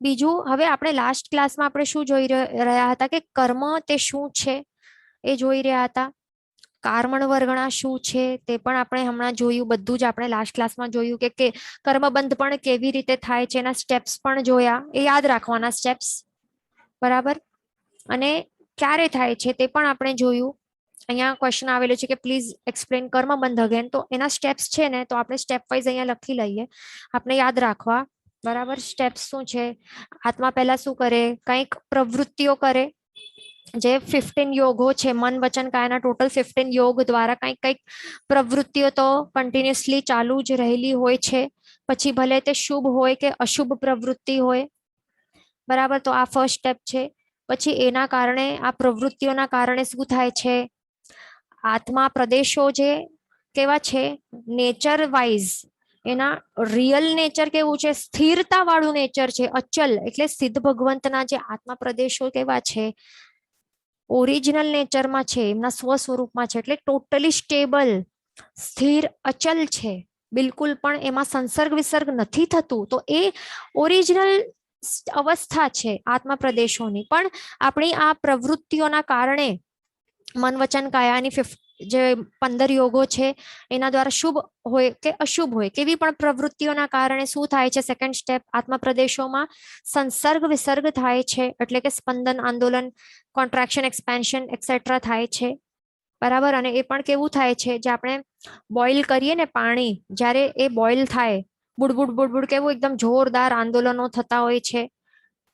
બીજું, હવે આપણે લાસ્ટ ક્લાસમાં આપણે શું જોઈ રહ્યા હતા કે કર્મ તે શું છે એ જોઈ રહ્યા હતા. કાર્મણ વર્ગણા શું છે તે પણ આપણે હમણાં જોયું. બધું જ આપણે લાસ્ટ ક્લાસમાં જોયું કે કર્મબંધ પણ કેવી રીતે થાય છે, એના સ્ટેપ્સ પણ જોયા. એ યાદ રાખવાના સ્ટેપ્સ. બરાબર, અને ક્યારે થાય છે તે પણ આપણે જોયું. અહીંયા ક્વેશ્ચન આવેલો છે કે પ્લીઝ એક્સપ્લેન કર્મબંધ અગેન. તો એના સ્ટેપ્સ છે ને તો આપણે સ્ટેપ વાઇઝ અહીંયા લખી લઈએ, આપણે યાદ રાખવા. બરાબર, સ્ટેપ્સ શું છે? આત્મા પહેલા શું કરે? કંઈક પ્રવૃત્તિઓ કરે, જે 15 યોગો છે, મન વચન કાયના ટોટલ 15 યોગ દ્વારા કંઈક કંઈક પ્રવૃત્તિઓ તો કન્ટિન્યુઅસલી ચાલુ જ રહેલી હોય છે. પછી ભલે તે શુભ હોય કે અશુભ પ્રવૃત્તિ હોય. બરાબર, તો આ ફર્સ્ટ સ્ટેપ છે. પછી એના કારણે, આ પ્રવૃત્તિઓના કારણે શું થાય છે? આત્મા પ્રદેશો જે કેવા છે નેચર વાઇઝ, એના રિયલ નેચર કેવું છે? સ્થિરતા વાળું નેચર છે, અચલ. એટલે સિદ્ધ ભગવંતના જે આત્મા પ્રદેશો કેવા છે? ઓરિજિનલ નેચરમાં છે, એમના સ્વ સ્વરૂપમાં છે. એટલે ટોટલી સ્ટેબલ, સ્થિર, અચલ છે. બિલકુલ પણ એમાં સંસર્ગ વિસર્ગ નથી થતું. તો એ ઓરિજિનલ અવસ્થા છે આત્મા પ્રદેશોની. પણ આપણી આ પ્રવૃત્તિઓના કારણે મન વચન કાયાની જે 15 યોગો છે એના દ્વારા શુભ હોય કે અશુભ હોય, કેવી પણ પ્રવૃત્તિઓના કારણે શું થાય છે? સેકન્ડ સ્ટેપ, આત્મા પ્રદેશોમાં સંસર્ગ વિસર્ગ થાય છે. એટલે કે સ્પંદન, આંદોલન, કોન્ટ્રાક્શન, એક્સપેન્શન એક્સેટ્રા થાય છે. બરાબર, અને એ પણ કેવું થાય છે? જે આપણે બોઇલ કરીએ ને પાણી, જ્યારે એ બોઇલ થાય, બુડબુડ બુડબુડ, કેવું એકદમ જોરદાર આંદોલનો થતા હોય છે,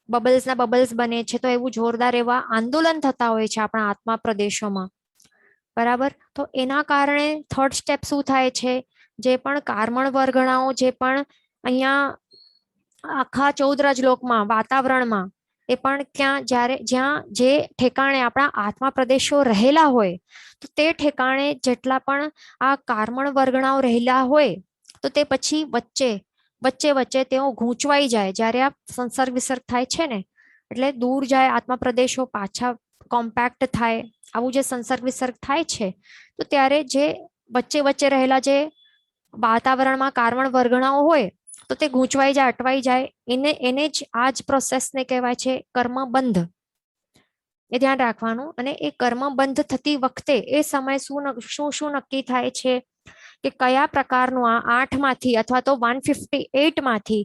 બબલ્સ ના બબલ્સ બને છે. તો એવું જોરદાર એવા આંદોલન થતા હોય છે આપણા આત્મા પ્રદેશોમાં. બરાબર, તો એના કારણે થર્ડ સ્ટેપ શું થાય છે? જે પણ કાર્મણ વર્ગણાઓ, જે પણ અહીંયા આખા 14 રાજલોકમાં વાતાવરણમાં, એ પણ ક્યાં, જ્યારે જ્યાં જે ઠેકાણે આપણા આત્મા પ્રદેશો રહેલા હોય, તો તે ઠેકાણે જેટલા પણ આ કાર્મણ વર્ગણાઓ રહેલા હોય, તો તે પછી વચ્ચે વચ્ચે વચ્ચે તેઓ ગૂંચવાઈ જાય. જ્યારે આ સંસર્ગ વિસર્ગ થાય છે ને, એટલે દૂર જાય આત્મા પ્રદેશો, પાછા કોમ્પેક્ટ થાય. આવું જે સંસર્ગ વિસર્ગ થાય છે, તો ત્યારે જે વચ્ચે વચ્ચે રહેલા જે વાતાવરણમાં કાર્બન વર્ગણાઓ હોય, તો તે ગૂંચવાઈ જાય, અટવાઈ જાય. એને જ આ જ પ્રોસેસને કહેવાય છે કર્મબંધ. એ ધ્યાન રાખવાનું. અને એ કર્મબંધ થતી વખતે એ સમય શું શું નક્કી થાય છે કે કયા પ્રકારનું આ 8 માંથી અથવા તો 158 માંથી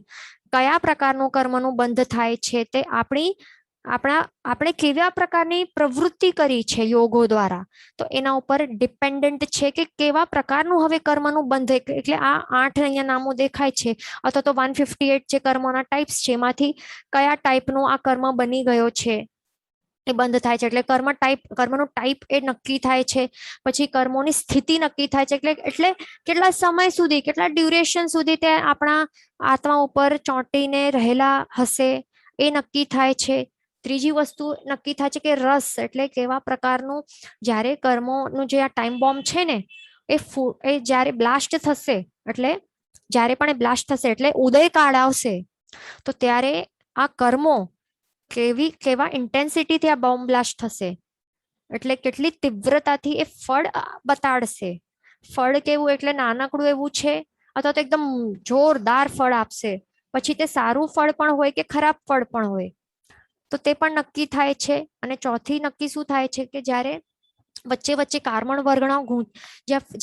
કયા પ્રકારનું કર્મનું બંધ થાય છે? તે આપણે કેવા પ્રકારની પ્રવૃત્તિ કરી છે યોગો દ્વારા, તો એના ઉપર ડિપેન્ડન્ટ છે કે કેવા પ્રકારનું હવે કર્મનું બંધ. એટલે આ 8 અહીંયા નામો દેખાય છે, અથવા તો 158 જે કર્મોના ટાઈપ્સ છે, એમાંથી કયા ટાઈપનું આ કર્મ બની ગયો છે એ બંધ થાય છે. એટલે કર્મનું ટાઈપ એ નક્કી થાય છે. પછી કર્મોની સ્થિતિ નક્કી થાય છે. એટલે કેટલા સમય સુધી, કેટલા ડ્યુરેશન સુધી તે આપણા આત્મા ઉપર ચોંટીને રહેલા હશે એ નક્કી થાય છે. ત્રીજી વસ્તુ નક્કી થાય છે કે રસ, એટલે કેવા પ્રકારનું, જ્યારે કર્મોનું જે આ ટાઈમ બોમ્બ છે ને, એ જ્યારે બ્લાસ્ટ થશે, એટલે જ્યારે પણ એ બ્લાસ્ટ થશે એટલે ઉદયકાળ આવશે, તો ત્યારે આ કર્મો કેવા ઇન્ટેન્સિટીથી આ બોમ્બ બ્લાસ્ટ થશે, એટલે કેટલી તીવ્રતાથી એ ફળ બતાડશે. ફળ કેવું? એટલે નાનકડું એવું છે, અથવા તો એકદમ જોરદાર ફળ આપશે. પછી તે સારું ફળ પણ હોય કે ખરાબ ફળ પણ હોય, તો તે પણ નક્કી થાય છે. અને ચોથી નક્કી શું થાય છે કે જ્યારે વચ્ચે વચ્ચે કાર્બન વર્ગણાઓ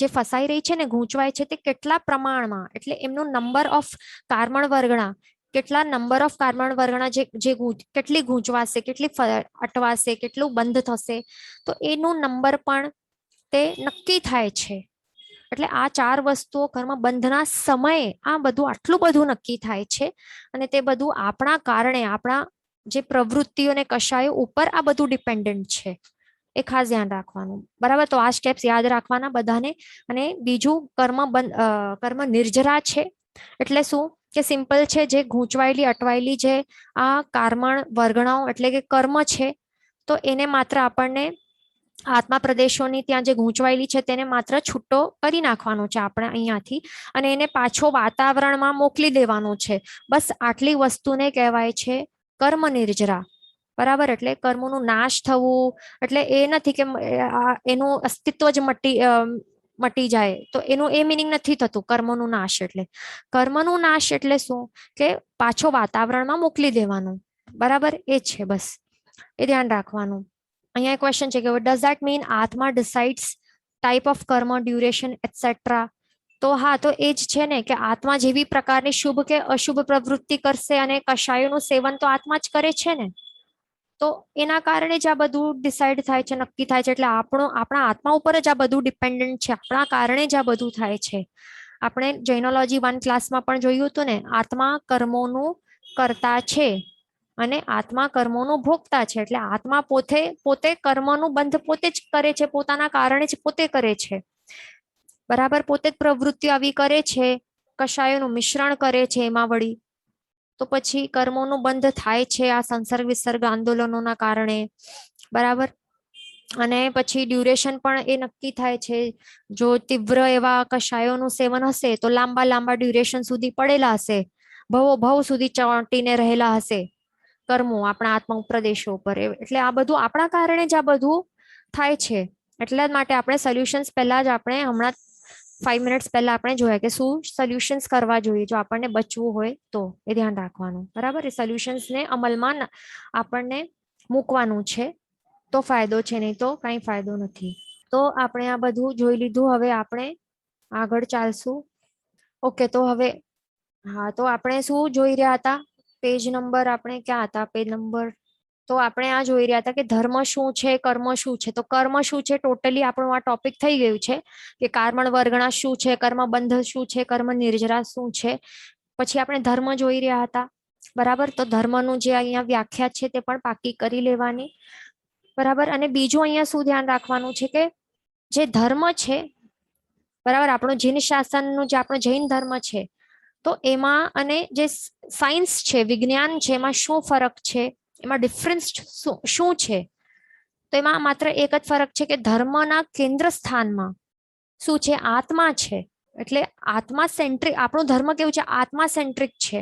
જે ફસાઈ રહી છે ને, ગૂંચવાય છે, તે કેટલા પ્રમાણમાં, એટલે એમનું નંબર ઓફ કાર્બન વર્ગણા, કેટલા નંબર ઓફ કાર્બન વર્ગણા જે કેટલી ગૂંચવાશે, કેટલી અટવાશે, કેટલું બંધ થશે, તો એનું નંબર પણ તે નક્કી થાય છે. એટલે આ 4 વસ્તુઓ કર્મ બંધના સમયે આ બધું આટલું બધું નક્કી થાય છે. અને તે બધું આપણા કારણે, આપણા જે પ્રવૃત્તિઓને કશાયો ઉપર આ બધું ડિપેન્ડન્ટ છે. એ ખાસ ધ્યાન રાખવાનું. બરાબર, તો આ સ્ટેપ્સ યાદ રાખવાના બધાને. અને બીજું કર્મ નિર્જરા છે. એટલે શું કે સિમ્પલ છે, જે ગૂંચવાયેલી અટવાયેલી જે આ કાર્મણ વર્ગણાઓ એટલે કે કર્મ છે, તો એને માત્ર આપણને આત્મા પ્રદેશોની ત્યાં જે ગૂંચવાયેલી છે તેને માત્ર છૂટો કરી નાખવાનો છે આપણે અહીંયાથી, અને એને પાછો વાતાવરણમાં મોકલી દેવાનું છે. બસ આટલી વસ્તુને કહેવાય છે કર્મ નિર્જરા. બરાબર, એટલે કર્મોનું નાશ થવું એટલે એ નથી કે એનું અસ્તિત્વ જ મટી જાય, તો એનું એ મિનિંગ નથી થતું કર્મનું નાશ. એટલે કર્મનું નાશ એટલે શું કે પાછો વાતાવરણમાં મોકલી દેવાનું. બરાબર, એ છે બસ, એ ધ્યાન રાખવાનું. અહીંયા ક્વેશ્ચન છે કે ડઝ ધેટ મીન આત્મા ડિસાઇડ્સ ટાઈપ ઓફ કર્મ, ડ્યુરેશન એટસેટ્રા? તો હા, તો એ જ છે ને કે આત્મા જેવી પ્રકારની શુભ કે અશુભ પ્રવૃત્તિ કરશે, અને કશાયોનું સેવન તો આત્મા જ કરે છે ને. તો એના કારણે જ આ બધું ડિસાઇડ થાય છે, નક્કી થાય છે. એટલે આપણા આત્મા ઉપર જ આ બધું ડિપેન્ડન્ટ છે, આપણા કારણે જ આ બધું થાય છે. આપણે જૈનોલોજી 1 ક્લાસમાં પણ જોયું હતું ને, આત્મા કર્મોનું કરતા છે અને આત્મા કર્મોનું ભોગતા છે. એટલે આત્મા પોતે કર્મનું બંધ પોતે જ કરે છે, પોતાના કારણે જ પોતે કરે છે. બરાબર, પોતે જ પ્રવૃત્તિ આવી કરે છે, કશાયોનું મિશ્રણ કરે છે એમાં વળી. તો પછી કર્મોનું બંધ થાય છે આ સંસર્ગ વિસર્ગ આંદોલનોના કારણે. બરાબર. અને પછી ડ્યુરેશન પણ એ નક્કી થાય છે. જો તીવ્ર એવા કશાયોનું સેવન હશે તો લાંબા લાંબા ડ્યુરેશન સુધી પડેલા હશે, ભવો ભવ સુધી ચોંટીને રહેલા હશે કર્મો આપણા આત્મા પ્રદેશો ઉપર. એટલે આ બધું આપણા કારણે જ આ બધું થાય છે. એટલા જ માટે આપણે સોલ્યુશન્સ પહેલા જ આપણે હમણાં 5 મિનિટ્સ પહેલા આપણે જોયા કે શું સોલ્યુશન્સ કરવા જોઈએ જો આપણને બચવું હોય તો. એ ધ્યાન રાખવાનું. બરાબર, એ સોલ્યુશન્સને અમલમાં આપણને મૂકવાનું છે તો ફાયદો છે, નહીં તો કઈ ફાયદો નથી. તો આપણે આ બધું જોઈ લીધું. હવે આપણે આગળ ચાલશું. ઓકે, તો હવે હા, તો આપણે શું જોઈ રહ્યા હતા? પેજ નંબર આપણે ક્યાં હતા? પેજ નંબર તો આપણે આ જોઈ રહ્યા હતા કે ધર્મ શું છે, કર્મ શું છે. તો કર્મ શું છે ટોટલી આપણું આ ટોપિક થઈ ગયું છે કે કર્મણ વર્ગણા શું છે, કર્મ બંધ શું છે, કર્મ નિર્જરા શું છે. પછી આપણે ધર્મ જોઈ રહ્યા હતા. બરાબર, તો ધર્મનું જે અહીંયા વ્યાખ્યા છે તે પણ પાકી કરી લેવાની. બરાબર, અને બીજું અહીંયા શું ધ્યાન રાખવાનું છે કે જે ધર્મ છે, બરાબર, આપણું જીન શાસનનું જે આપણો જૈન ધર્મ છે, તો એમાં અને જે સાયન્સ છે, વિજ્ઞાન છે, એમાં શું ફરક છે, એમાં ડિફરન્સ શું છે? તો એમાં માત્ર એક જ ફરક છે કે ધર્મના કેન્દ્ર સ્થાનમાં શું છે? આત્મા છે. એટલે આત્મા સેન્ટ્રિક આપણું ધર્મ કેવું છે? આત્મા સેન્ટ્રિક છે.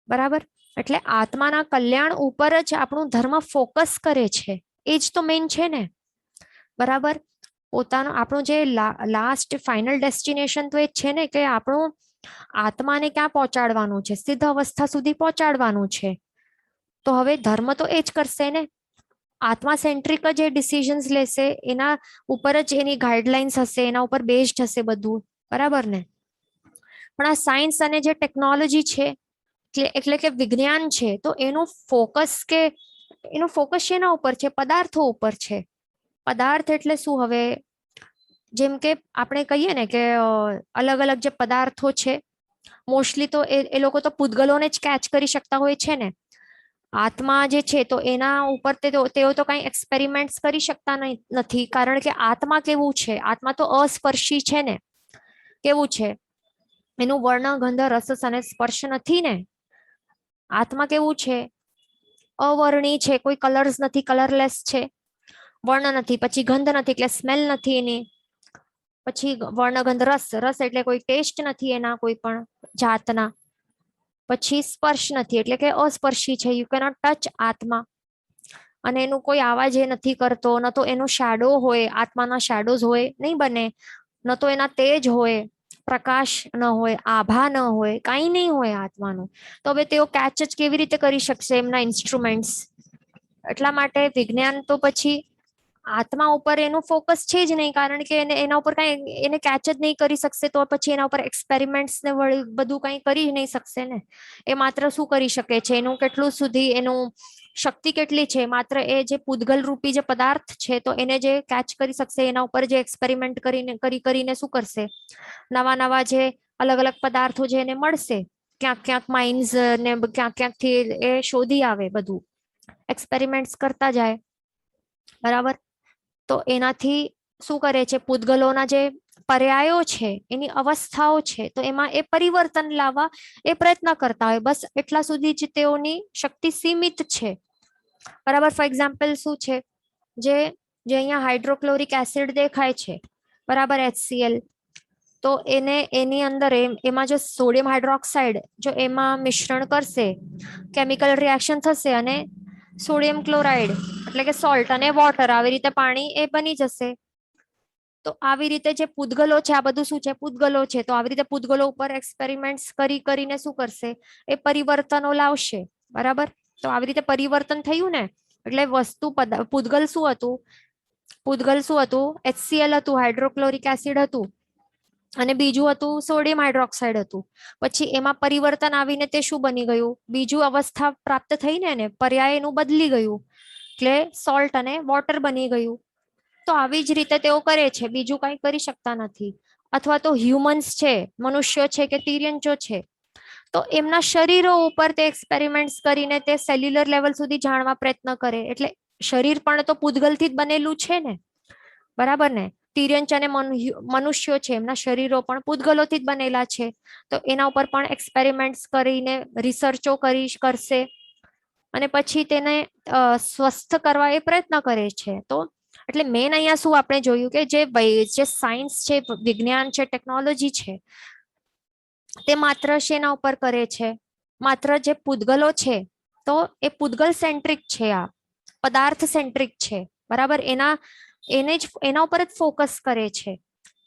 બરાબર, એટલે આત્માના કલ્યાણ ઉપર જ આપણું ધર્મ ફોકસ કરે છે. એ જ તો મેઇન છે ને. બરાબર, પોતાનું આપણું જે લાસ્ટ ફાઇનલ ડેસ્ટિનેશન તો એ છે ને કે આપણું આત્માને ક્યાં પહોંચાડવાનું છે? સિદ્ધ અવસ્થા સુધી પહોંચાડવાનું છે. તો હવે ધર્મ તો એ જ કરશે ને. આત્મા સેન્ટ્રિક જ એ ડિસિઝન્સ લેશે, એના ઉપર જ એની ગાઈડલાઇન્સ હશે, એના ઉપર બેઝડ હશે બધું. બરાબર ને. પણ આ સાયન્સ અને જે ટેકનોલોજી છે, એટલે કે વિજ્ઞાન છે, તો એનું ફોકસ શેના ઉપર છે? પદાર્થો ઉપર છે. પદાર્થ એટલે શું? હવે જેમ કે આપણે કહીએ ને કે અલગ અલગ જે પદાર્થો છે, મોસ્ટલી તો એ લોકો તો પૂતગલોને જ કેચ કરી શકતા હોય છે ને. આત્મા જે છે તો એના ઉપર તેઓ તો કઈ એક્સપેરિમેન્ટ કરી શકતા નથી, કારણ કે આત્મા કેવું છે? આત્મા તો અસ્પર્શી છે ને. કેવું છે? એનું વર્ણ ગંધ રસ અને સ્પર્શ નથી ને. આત્મા કેવું છે? અવર્ણી છે, કોઈ કલર્સ નથી, કલરલેસ છે. વર્ણ નથી, પછી ગંધ નથી એટલે સ્મેલ નથી એની, પછી વર્ણગંધ રસ એટલે કોઈ ટેસ્ટ નથી એના કોઈ પણ જાતના, પછી સ્પર્શ નથી એટલે કે અસ્પર્શી છે. યુ કેનોટ ટચ આત્મા. અને એનું કોઈ આવાજ એ નથી કરતો, ન તો એનો શેડો હોય, આત્માના શેડોઝ હોય, નહીં બને. ન તો એના તેજ હોય, પ્રકાશ ન હોય, આભા ન હોય, કાંઈ નહીં હોય આત્માનું. તો હવે તેઓ કેચ જ કેવી રીતે કરી શકશે એમના ઇન્સ્ટ્રુમેન્ટ્સ? એટલા માટે વિજ્ઞાન તો પછી આત્મા ઉપર એનું ફોકસ છે જ નહીં, કારણ કે એના ઉપર કઈ એને કેચ જ નહીં કરી શકશે. તો પછી એના ઉપર એક્સપેરિમેન્ટ્સ ને બધું કઈ કરી નહીં શકશે ને. એ માત્ર શું કરી શકે છે? એનું કેટલું સુધી એનું શક્તિ કેટલી છે? માત્ર એ જે પૂતગલ રૂપી જે પદાર્થ છે, તો એને જે કેચ કરી શકશે, એના ઉપર જે એક્સપેરિમેન્ટ કરીને શું કરશે? નવા નવા જે અલગ અલગ પદાર્થો જે એને મળશે, ક્યાંક ક્યાંક માઇન્સ ને ક્યાંક ક્યાંકથી એ શોધી આવે, બધું એક્સપેરિમેન્ટ્સ કરતા જાય. બરાબર, તો એનાથી શું કરે છે? પૂતગલોના જે પર્યાયો છે, એની અવસ્થાઓ છે, તો એમાં એ પરિવર્તન લાવવા એ પ્રયત્ન કરતા હોય. બસ એટલા સુધી જ તેઓની શક્તિ સીમિત છે. બરાબર, ફોર એક્ઝામ્પલ શું છે? જે જે અહીંયા હાઇડ્રોક્લોરિક એસિડ દેખાય છે, બરાબર, HCl, તો એની અંદર એમાં જો સોડિયમ હાઇડ્રોક્સાઇડ જો એમાં મિશ્રણ કરશે, કેમિકલ રિએક્શન થશે અને સોડિયમ ક્લોરાઇડ એટલે કે સોલ્ટ અને વોટર આવી રીતે પાણી એ બની જશે. તો આવી રીતે જે પૂતગલો છે, આ બધું શું છે? પૂતગલો છે. તો આવી રીતે પૂતગલો ઉપર એક્સપેરિમેન્ટ્સ કરીને શું કરશે? એ પરિવર્તનો લાવશે. બરાબર, તો આવી રીતે પરિવર્તન થયું ને, એટલે વસ્તુ પૂતગલ શું હતું? પૂતગલ શું હતું? HCl હતું, હાઇડ્રોક્લોરિક એસિડ હતું. અને બીજું હતું સોડિયમ હાઇડ્રોક્સાઇડ હતું. પછી એમાં પરિવર્તન આવીને તે શું બની ગયું, બીજું અવસ્થા પ્રાપ્ત થઈને ને પર્યાય એનું બદલી ગયું, એટલે સોલ્ટ અને વોટર બની ગયું. તો આવી જ રીતે તેઓ કરે છે, બીજું કઈ કરી શકતા નથી. અથવા તો હ્યુમન્સ છે, મનુષ્યો છે કે તિર્યંચો છે, તો એમના શરીરો ઉપર તે એક્સપેરિમેન્ટ્સ કરીને તે સેલ્યુલર લેવલ સુધી જાણવા પ્રયત્ન કરે. એટલે શરીર પણ તો પૂદગલથી જ બનેલું છે ને, બરાબર ને? તિર્યંચ અને મનુષ્યો છે, એમના શરીરો પણ પૂદગલોથી જ બનેલા છે. તો એના ઉપર પણ એક્સપેરિમેન્ટ્સ કરીને રિસર્ચો કરશે અને પછી તેને સ્વસ્થ કરવા એ પ્રયત્ન કરે છે. તો એટલે મેન અહીંયા શું આપણે જોયું કે જે સાયન્સ છે, વિજ્ઞાન છે, ટેકનોલોજી છે, તે માત્ર શેના ઉપર કરે છે, માત્ર જે પૂદગલો છે તો એ પૂદગલ સેન્ટ્રિક છે, આ પદાર્થ સેન્ટ્રિક છે, બરાબર? એના ઉપર જ ફોકસ કરે છે.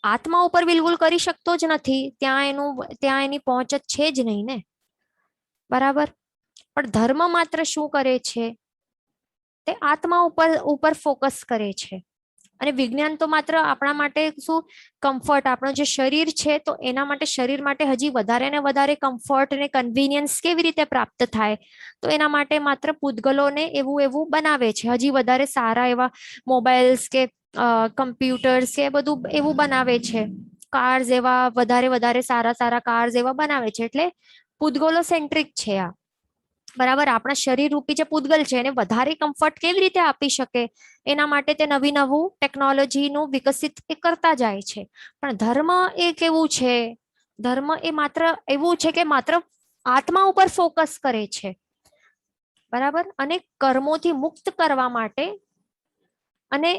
આત્મા ઉપર બિલકુલ કરી શકતો જ નથી, ત્યાં એની પહોંચ જ છે જ નહીં ને, બરાબર? પણ ધર્મ માત્ર શું કરે છે, તે આત્મા ઉપર ફોકસ કરે છે. અને વિજ્ઞાન તો માત્ર આપણા માટે શું કમ્ફર્ટ, આપણું જે શરીર છે તો એના માટે, શરીર માટે હજી વધારે ને વધારે કમ્ફર્ટ અને કન્વીનિયન્સ કેવી રીતે પ્રાપ્ત થાય, તો એના માટે માત્ર પૂદગલોને એવું બનાવે છે. હજી વધારે સારા એવા મોબાઈલ્સ કે કમ્પ્યુટર્સ કે બધું એવું બનાવે છે, કાર્સ એવા વધારે સારા કાર્સ એવા બનાવે છે. એટલે પૂદગલો સેન્ટ્રિક છે આ, બરાબર? આપણા શરીર રૂપી જે પૂદગલ છે એને વધારે કમ્ફર્ટ કેવી રીતે આપી શકે, એના માટે તે નવું ટેકનોલોજીનું વિકસિત એ કરતા જાય છે. પણ ધર્મ એ કેવું છે, ધર્મ એ માત્ર એવું છે કે માત્ર આત્મા ઉપર ફોકસ કરે છે, બરાબર? અને કર્મોથી મુક્ત કરવા માટે અને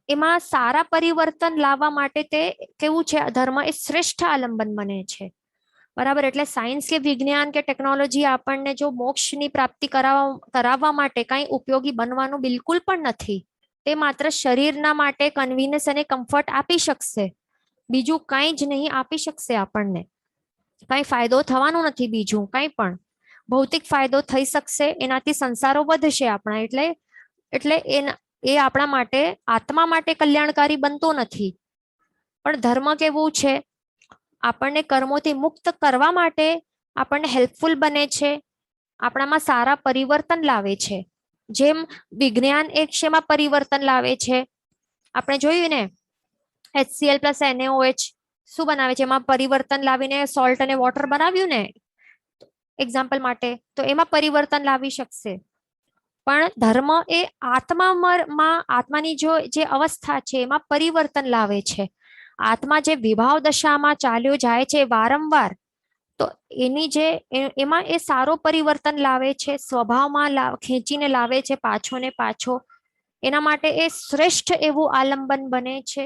એમાં સારા પરિવર્તન લાવવા માટે તે કેવું છે, ધર્મ એ શ્રેષ્ઠ આલંબન બને છે, બરાબર? એટલે સાયન્સ કે વિજ્ઞાન કે ટેકનોલોજી આપણને જો મોક્ષની પ્રાપ્તિ કરાવવા માટે કઈ ઉપયોગી બનવાનું બિલકુલ પણ નથી. તે માત્ર શરીરના માટે કન્વીનિયન્સ અને કમ્ફર્ટ આપી શકશે, બીજું કઈ જ નહીં આપી શકશે આપણને. કઈ ફાયદો થવાનો નથી, બીજું કઈ પણ ભૌતિક ફાયદો થઈ શકશે, એનાથી સંસારો વધશે આપણા, એટલે એ આપણા માટે, આત્મા માટે કલ્યાણકારી બનતો નથી. પણ ધર્મ કેવું છે, આપણને કર્મોથી મુક્ત કરવા માટે આપણને હેલ્પફુલ બને છે, આપણામાં સારા પરિવર્તન લાવે છે. જેમ વિજ્ઞાન એક શેમાં પરિવર્તન લાવે છે, આપણે જોયું ને, HCl પ્લસ NaOH શું બનાવે છે, એમાં પરિવર્તન લાવીને સોલ્ટ અને વોટર બનાવ્યું ને એક્ઝામ્પલ માટે, તો એમાં પરિવર્તન લાવી શકશે. પણ ધર્મ એ આત્માની જે અવસ્થા છે એમાં પરિવર્તન લાવે છે. આત્મા જે વિભાવ દશામાં ચાલ્યો જાય છે વારંવાર, તો એમાં એ સારો પરિવર્તન લાવે છે, સ્વભાવમાં ખેંચીને લાવે છે પાછો ને પાછો. એના માટે એ શ્રેષ્ઠ એવું આલંબન બને છે,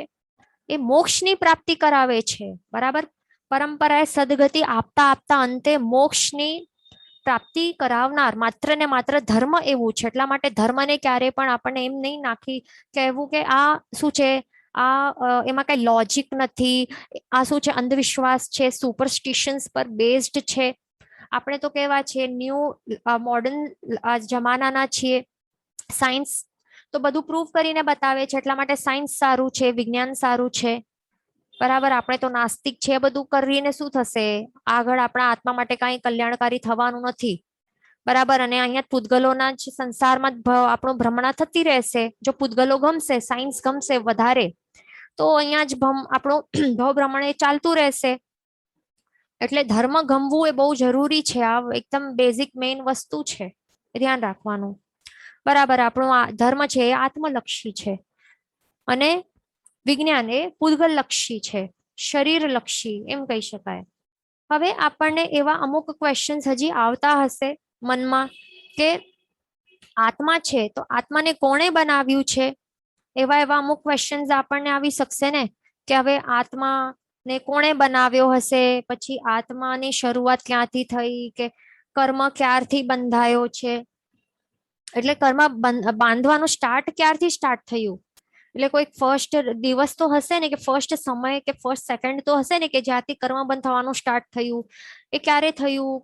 એ મોક્ષની પ્રાપ્તિ કરાવે છે, બરાબર? પરંપરાએ સદગતિ આપતા આપતા અંતે મોક્ષની પ્રાપ્તિ કરાવનાર માત્ર ને માત્ર ધર્મ એવું છે. એટલા માટે ધર્મને ક્યારે પણ આપણને એમ નહીં નાખી કહેવું કે આ શું છે, એમાં કઈ લોજિક નથી, આ શું છે, અંધવિશ્વાસ છે, સુપરસ્ટિશન્સ પર બેઝડ છે. આપણે તો કેવા છીએ, મોડર્ન જમાનાના છીએ, સાયન્સ તો બધું પ્રૂવ કરીને બતાવે છે. એટલા માટે સાયન્સ સારું છે, વિજ્ઞાન સારું છે, બરાબર? આપણે તો નાસ્તિક છે, બધું કરીને શું થશે, આગળ આપણા આત્મા માટે કઈ કલ્યાણકારી થવાનું નથી, બરાબર? અને અહીંયા પૂદગલોના જ સંસારમાં આપણું ભ્રમણા થતી રહેશે. જો પૂદગલો ગમશે, સાયન્સ ગમશે વધારે, તો અહીંયા જ આપણું ભવ ભ્રમણ એ ચાલતું રહેશે. એટલે ધર્મ ગમવું એ બહુ જરૂરી છે, આ એકદમ બેઝિક મેઇન વસ્તુ છે, ધ્યાન રાખવાનું, બરાબર? આપણું ધર્મ છે એ આત્મલક્ષી છે અને વિજ્ઞાન એ પૂદગલલક્ષી છે, શરીરલક્ષી એમ કહી શકાય. હવે આપણને એવા અમુક ક્વેશ્ચન્સ હજી આવતા હશે મનમાં કે આત્મા છે તો આત્માને કોણે બનાવ્યું છે, એવા અમુક ક્વેશ્ચન્સ આપણને આવી શકશે ને, કે હવે આત્મા ને કોણે બનાવ્યો હશે, પછી આત્માની શરૂઆત ક્યાંથી થઈ, કે કર્મ ક્યારથી બંધાયો છે, એટલે કર્મ બાંધવાનું ક્યારથી સ્ટાર્ટ થયું. એટલે કોઈ ફર્સ્ટ દિવસ તો હશે ને, કે ફર્સ્ટ સમય કે ફર્સ્ટ સેકન્ડ તો હશે ને, કે જ્યાંથી કર્મ બંધ થવાનું સ્ટાર્ટ થયું, એ ક્યારે થયું,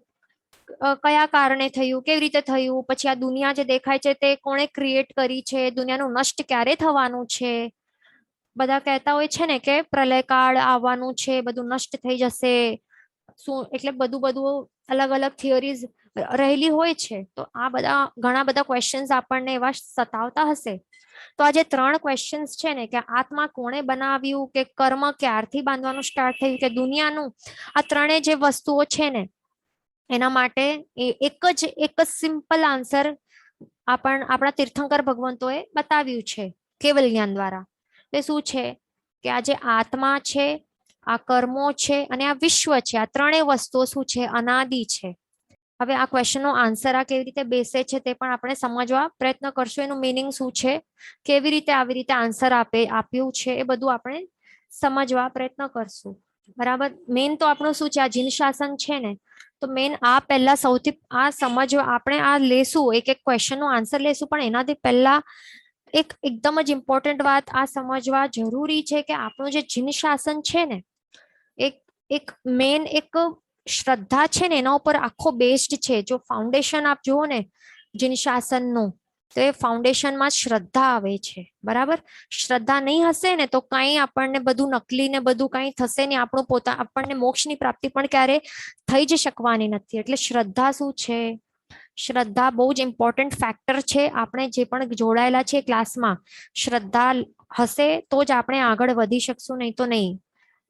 કયા કારણે થયું, કેવી રીતે થયું, પછી આ દુનિયા જે દેખાય છે તે કોણે ક્રિએટ કરી છે, દુનિયાનું નષ્ટ ક્યારે થવાનું છે, બધા કહેતા હોય છે ને કે પ્રલયકાળ આવવાનું છે, બધું નષ્ટ થઈ જશે, શું એટલે બધું બધું અલગ અલગ થિયરીઝ રહેલી હોય છે. તો આ બધા ઘણા બધા ક્વેશ્ચન્સ આપણને એવા સતાવતા હશે. તો આ જે 3 ક્વેશ્ચન્સ છે ને, કે આત્મા કોણે બનાવ્યું, કે કર્મ ક્યારથી બાંધવાનું સ્ટાર્ટ થયું, કે દુનિયાનું, આ ત્રણેય જે વસ્તુઓ છે ને, એના માટે એક જ સિમ્પલ આન્સર આપણા તીર્થંકર ભગવંતોએ બતાવ્યું છે કેવલ જ્ઞાન દ્વારા. તે શું છે કે આ જે આત્મા છે, આ કર્મો છે અને આ વિશ્વ છે, આ ત્રણેય વસ્તુઓ શું છે, અનાદિ છે. હવે આ ક્વેશ્ચનનો આન્સર આ કેવી રીતે બેસે છે તે પણ આપણે સમજવા પ્રયત્ન કરશું. એનું મિનિંગ શું છે, કેવી રીતે આવી રીતે આન્સર આપ્યું છે, એ બધું આપણે સમજવા પ્રયત્ન કરશું. બરાબર. મેઇન તો આપણું શું છે, આ જીન શાસન છે ને, તો મેઇન આ પહેલા સૌથી આ સમજવા આપણે આ લેશું, એક એક ક્વેશ્ચનનો આન્સર લેશું, પણ એનાથી પહેલા એકદમ જ ઇમ્પોર્ટન્ટ વાત આ સમજવા જરૂરી છે કે આપણું જે જીન શાસન છે ને, એક મેઇન એક શ્રદ્ધા છે ને, એના ઉપર આખો બેસ્ડ છે. જો ફાઉન્ડેશન આપ જુઓ ને જીન શાસનનું, તો એ ફાઉન્ડેશનમાં શ્રદ્ધા આવે છે. બરાબર. શ્રદ્ધા નહીં હશે ને તો કઈ આપણને બધું નકલી ને બધું કઈ થશે નહીં. આપણને મોક્ષની પ્રાપ્તિ પણ ક્યારે થઈ જ શકવાની નથી. એટલે શ્રદ્ધા શું છે, શ્રદ્ધા બહુ જ ઇમ્પોર્ટન્ટ ફેક્ટર છે. આપણે જે પણ જોડાયેલા છે ક્લાસમાં, શ્રદ્ધા હશે તો જ આપણે આગળ વધી શકશું, નહીં તો નહીં.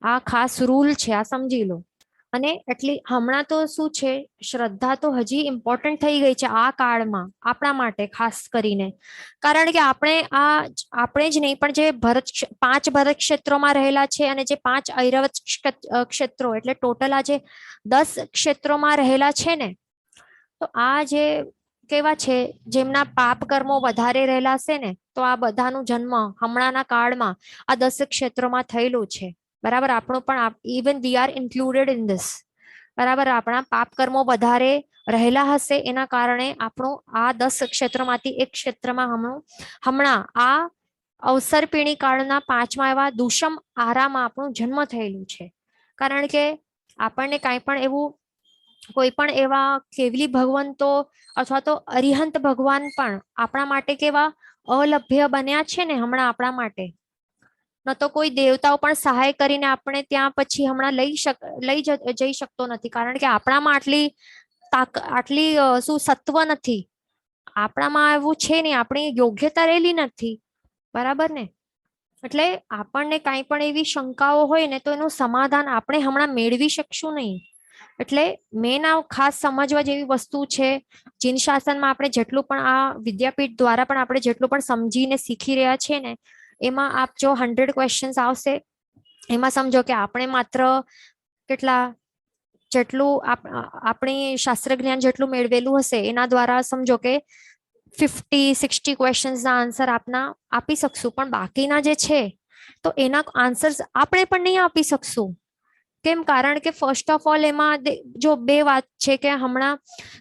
આ ખાસ રૂલ છે, આ સમજી લો. અને એટલી હમણાં તો શું છે, શ્રદ્ધા તો હજી ઇમ્પોર્ટન્ટ થઈ ગઈ છે આ કાળમાં આપણા માટે ખાસ કરીને. કારણ કે આપણે જ નહીં, પણ જે 5 ભરત ક્ષેત્રોમાં રહેલા છે અને જે 5 ઐરવત ક્ષેત્રો, એટલે ટોટલ આ જે 10 ક્ષેત્રોમાં રહેલા છે ને, તો આ જે કેવા છે, જેમના પાપ કર્મો વધારે રહેલા છે ને, તો આ બધાનું જન્મ હમણાંના કાળમાં આ 10 ક્ષેત્રોમાં થયેલું છે. બરાબર. આપણું પણ even we are included in this. બરાબર. આપણા પાપ કર્મો વધારે રહેલા હશે, એના કારણે આપણું આ 10 ક્ષેત્રમાંથી એક ક્ષેત્રમાં હમણાં આ અવસરપીણી કાળના 5મા એવા દુષમ આરામાં આપણું જન્મ થયેલું છે. કારણ કે આપણને કાંઈ પણ એવું, કોઈ પણ એવા કેવલી ભગવંતો અથવા તો અરિહંત ભગવાન પણ આપણા માટે કેવા અલભ્ય બન્યા છે ને હમણાં આપણા માટે. ન તો કોઈ દેવતાઓ પણ સહાય કરીને આપણે ત્યાં પછી હમણાં લઈ જઈ શકતો નથી. કારણ કે આપણામાં આટલી શું સત્વ નથી, આપણામાં એવું છે નહીં, આપણી યોગ્યતા રહેલી નથી. બરાબર ને. એટલે આપણને કાંઈ પણ એવી શંકાઓ હોય ને, તો એનું સમાધાન આપણે હમણાં મેળવી શકશું નહીં. એટલે મેન આ ખાસ સમજવા જેવી વસ્તુ છે. જીન શાસનમાં આપણે જેટલું પણ આ વિદ્યાપીઠ દ્વારા પણ આપણે જેટલું પણ સમજીને શીખી રહ્યા છીએ ને, એમાં આપ જો 100 ક્વેશ્ચન્સ આવશે, એમાં સમજો કે આપણે માત્ર કેટલા, જેટલું આપણી શાસ્ત્ર જ્ઞાન જેટલું મેળવેલું હશે એના દ્વારા સમજો કે 50-60 ક્વેશ્ચન્સના આન્સર આપી શકશું. પણ બાકીના જે છે તો એના આન્સર્સ આપણે પણ નહીં આપી શકશું. કેમ? કારણ કે ફર્સ્ટ ઓફ ઓલ એમાં જો 2 વાત છે કે હમણાં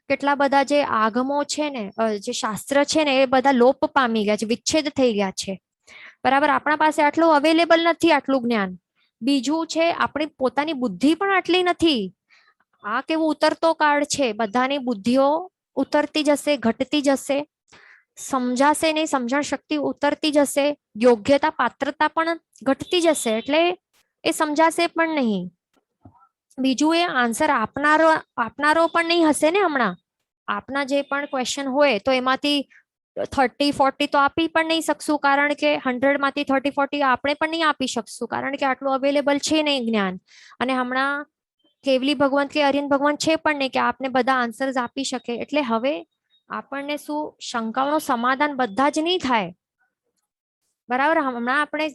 કેટલા બધા જે આગમો છે ને, જે શાસ્ત્ર છે ને, એ બધા લોપ પામી ગયા છે, વિચ્છેદ થઈ ગયા છે. બરાબર. આપણા પાસે આટલું અવેલેબલ નથી, આટલું જ્ઞાન. બીજું છે, આપણી પોતાની બુદ્ધિ પણ આટલી નથી. આ કેવું ઉતરતો કાળ છે, બધાની બુદ્ધિઓ ઉતરતી જશે, ઘટતી જશે, સમજાશે નહીં, સમજણ શક્તિ ઉતરતી જશે, યોગ્યતા પાત્રતા પણ ઘટતી જશે, એટલે એ સમજાશે પણ નહીં. બીજું એ આન્સર આપનારો પણ નહીં હશે ને. હમણાં આપના જે પણ ક્વેશ્ચન હોય તો એમાંથી 30-40 તો આપી પણ નહીં શકશું, કારણ કે 100માંથી 30-40 આપણે પણ નહીં આપી શકશું, કારણ કે આટલું અવેલેબલ છે નહીં જ્ઞાન. અને હમણાં કેવલી ભગવંત કે અરિયન ભગવાન છે પણ નહીં કે આપને બધા આન્સર્સ આપી શકે. એટલે હવે આપણને શું શંકાઓનું સમાધાન બધા જ નહીં થાય. બરાબર. હમણાં આપણે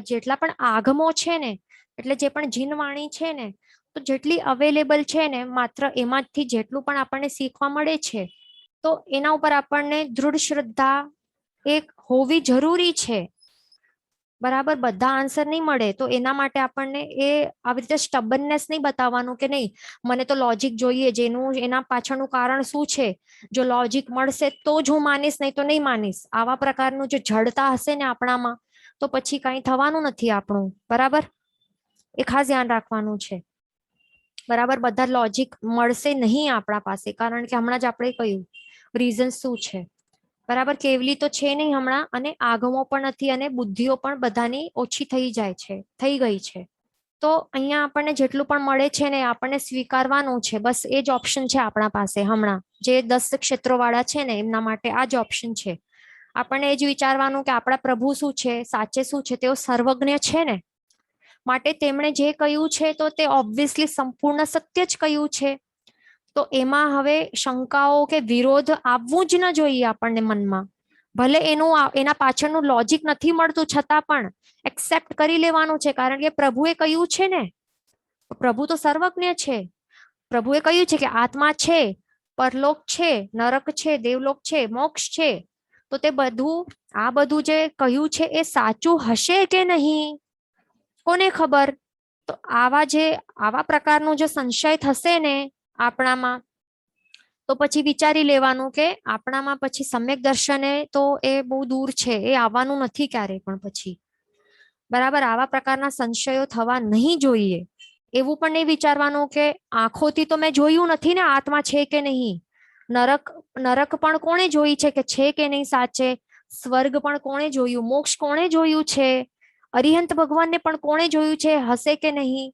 જેટલા પણ આગમો છે ને, એટલે જે પણ જીનવાણી છે ને, તો જેટલી અવેલેબલ છે ને, માત્ર એમાંથી જેટલું પણ આપણને શીખવા મળે છે, તો એના ઉપર આપણને દૃઢ શ્રદ્ધા એક હોવી જરૂરી છે. બરાબર. બધા આન્સર નહીં મળે તો એના માટે આપણને એ આવી રીતે સ્ટબનનેસ નહીં બતાવવાનું કે નહીં મને તો લોજિક જોઈએ, જેનું એના પાછળનું કારણ શું છે, જો લોજિક મળશે તો જ હું માનીશ, નહીં તો નહીં માનીશ. આવા પ્રકારનું જો જડતા હશે ને આપણામાં, તો પછી કંઈ થવાનું નથી આપણું. બરાબર. એ ખાસ ધ્યાન રાખવાનું છે. બરાબર. બધા લોજિક મળશે નહીં આપણા પાસે, કારણ કે હમણાં જ આપણે કહ્યું રીઝન શું છે. બરાબર. કેવલી તો છે નહીં હમણાં, અને આગમો પણ નથી, અને બુદ્ધિઓ પણ બધાની ઓછી થઈ જાય છે, થઈ ગઈ છે. તો અહીંયા આપણને જેટલું પણ મળે છે ને આપણને સ્વીકારવાનું છે, બસ એ જ ઓપ્શન છે આપણા પાસે હમણાં. જે 10 ક્ષેત્રો વાળા છે ને એમના માટે આ જ ઓપ્શન છે. આપણને એ જ વિચારવાનું કે આપણા પ્રભુ શું છે, સાચે શું છે, તેઓ સર્વજ્ઞ છે ને, માટે તેમણે જે કહ્યું છે તો તે ઓબ્વિયસલી સંપૂર્ણ સત્ય જ કહ્યું છે. તો એમાં હવે શંકાઓ કે વિરોધ આવવું જ ન જોઈએ આપણને મનમાં. ભલે એના પાછળનું લોજિક નથી મળતું છતાં પણ એક્સેપ્ટ કરી લેવાનું છે, કારણ કે પ્રભુએ કહ્યું છે ને. પ્રભુ તો સર્વજ્ઞ છે. પ્રભુએ કહ્યું છે કે આત્મા છે, પરલોક છે, નરક છે, દેવલોક છે, મોક્ષ છે. તો તે બધું, આ બધું જે કહ્યું છે એ સાચું હશે કે નહીં, કોને ખબર. તો આવા પ્રકારનો જે સંશય થશે ને આપણામાં, તો પછી વિચારી લેવાનું કે આપણામાં પછી સમ્યક દર્શને તો એ બહુ દૂર છે, એ આવવાનું નથી ક્યારે પણ પછી. બરાબર. આવા પ્રકારના સંશયો થવા નહીં જોઈએ. એવું પણ નહીં વિચારવાનું કે આંખોથી તો મેં જોયું નથી ને આત્મા છે કે નહીં. નરક નરક પણ કોણે જોઈ છે કે નહીં સાચે. સ્વર્ગ પણ કોણે જોયું, મોક્ષ કોણે જોયું છે, અરિહંત ભગવાનને પણ કોણે જોયું છે, હશે કે નહીં.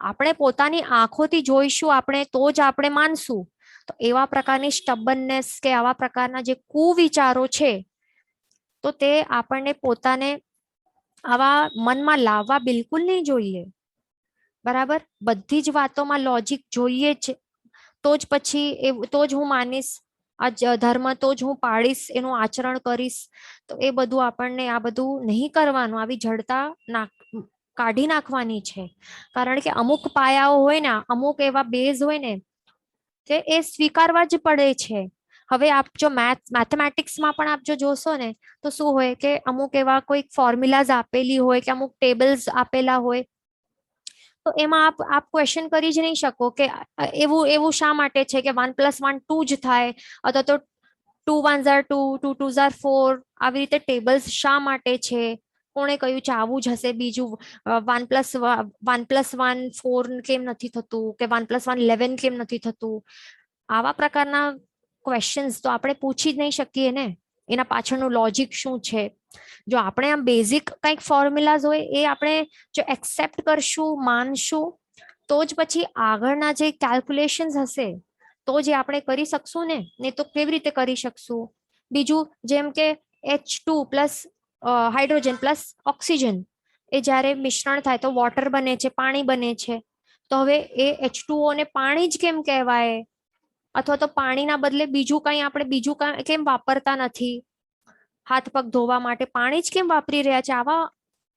આપણે પોતાની આંખોથી જોઈશું આપણે તો જ આપણે માનશું. તો એવા પ્રકારની સ્ટબનનેસ કે આવા પ્રકારના જે કુવિચારો છે, તો તે આપણને પોતાને આવા મનમાં લાવવા બિલકુલ નહીં જોઈએ. બરાબર. બધી જ વાતોમાં લોજિક જોઈએ જ, તો જ પછી તો જ હું માનીશ આ ધર્મ, તો જ હું પાડીશ, એનું આચરણ કરીશ. તો એ બધું આપણને આ બધું નહીં કરવાનું. આવી જડતા કાઢી નાખવાની છે. કારણ કે અમુક પાયાઓ હોય ને, અમુક એવા બેઝ હોય ને કે એ સ્વીકારવા જ પડે છે. હવે આપ જો મેથેમેટિક્સમાં પણ આપ જો જોશો ને, તો શું હોય કે અમુક એવા કોઈ ફોર્મ્યુલાઝ આપેલી હોય કે અમુક ટેબલ્સ આપેલા હોય, તો એમાં આપ ક્વેશ્ચન કરી જ નહીં શકો કે એવું શા માટે છે કે 1+1 2 જ થાય, અથવા તો 2 1 2, 2 2 4, આવી રીતે ટેબલ્સ શા માટે છે, કોણે કહ્યું છે આવું જ હશે. બીજું 1+1 4 કેમ નથી થતું, કે 1+1 11 કેમ નથી થતું. આવા પ્રકારના ક્વેશ્ચન્સ તો આપણે પૂછી જ નહીં શકીએ ને. એના પાછળનું લોજિક શું છે. જો આપણે આમ બેઝિક કંઈક ફોર્મ્યુલાઝ હોય એ આપણે જો એક્સેપ્ટ કરશું, માનશું, તો જ પછી આગળના જે કેલ્ક્યુલેશન્સ હશે તો જે આપણે કરી શકશું ને. ને તો કેવી રીતે કરી શકશું. બીજું જેમ કે H2 plus hydrogen plus oxygen, એ જ્યારે મિશ્રણ થાય તો વોટર બને છે, પાણી બને છે. તો હવે એ H2O ને પાણી જ કેમ કહેવાય, અથવા તો પાણીના બદલે બીજું કંઈ આપણે બીજું કેમ વાપરતા નથી, હાથ પગ ધોવા માટે પાણી જ કેમ વાપરી રહ્યા છે. આવા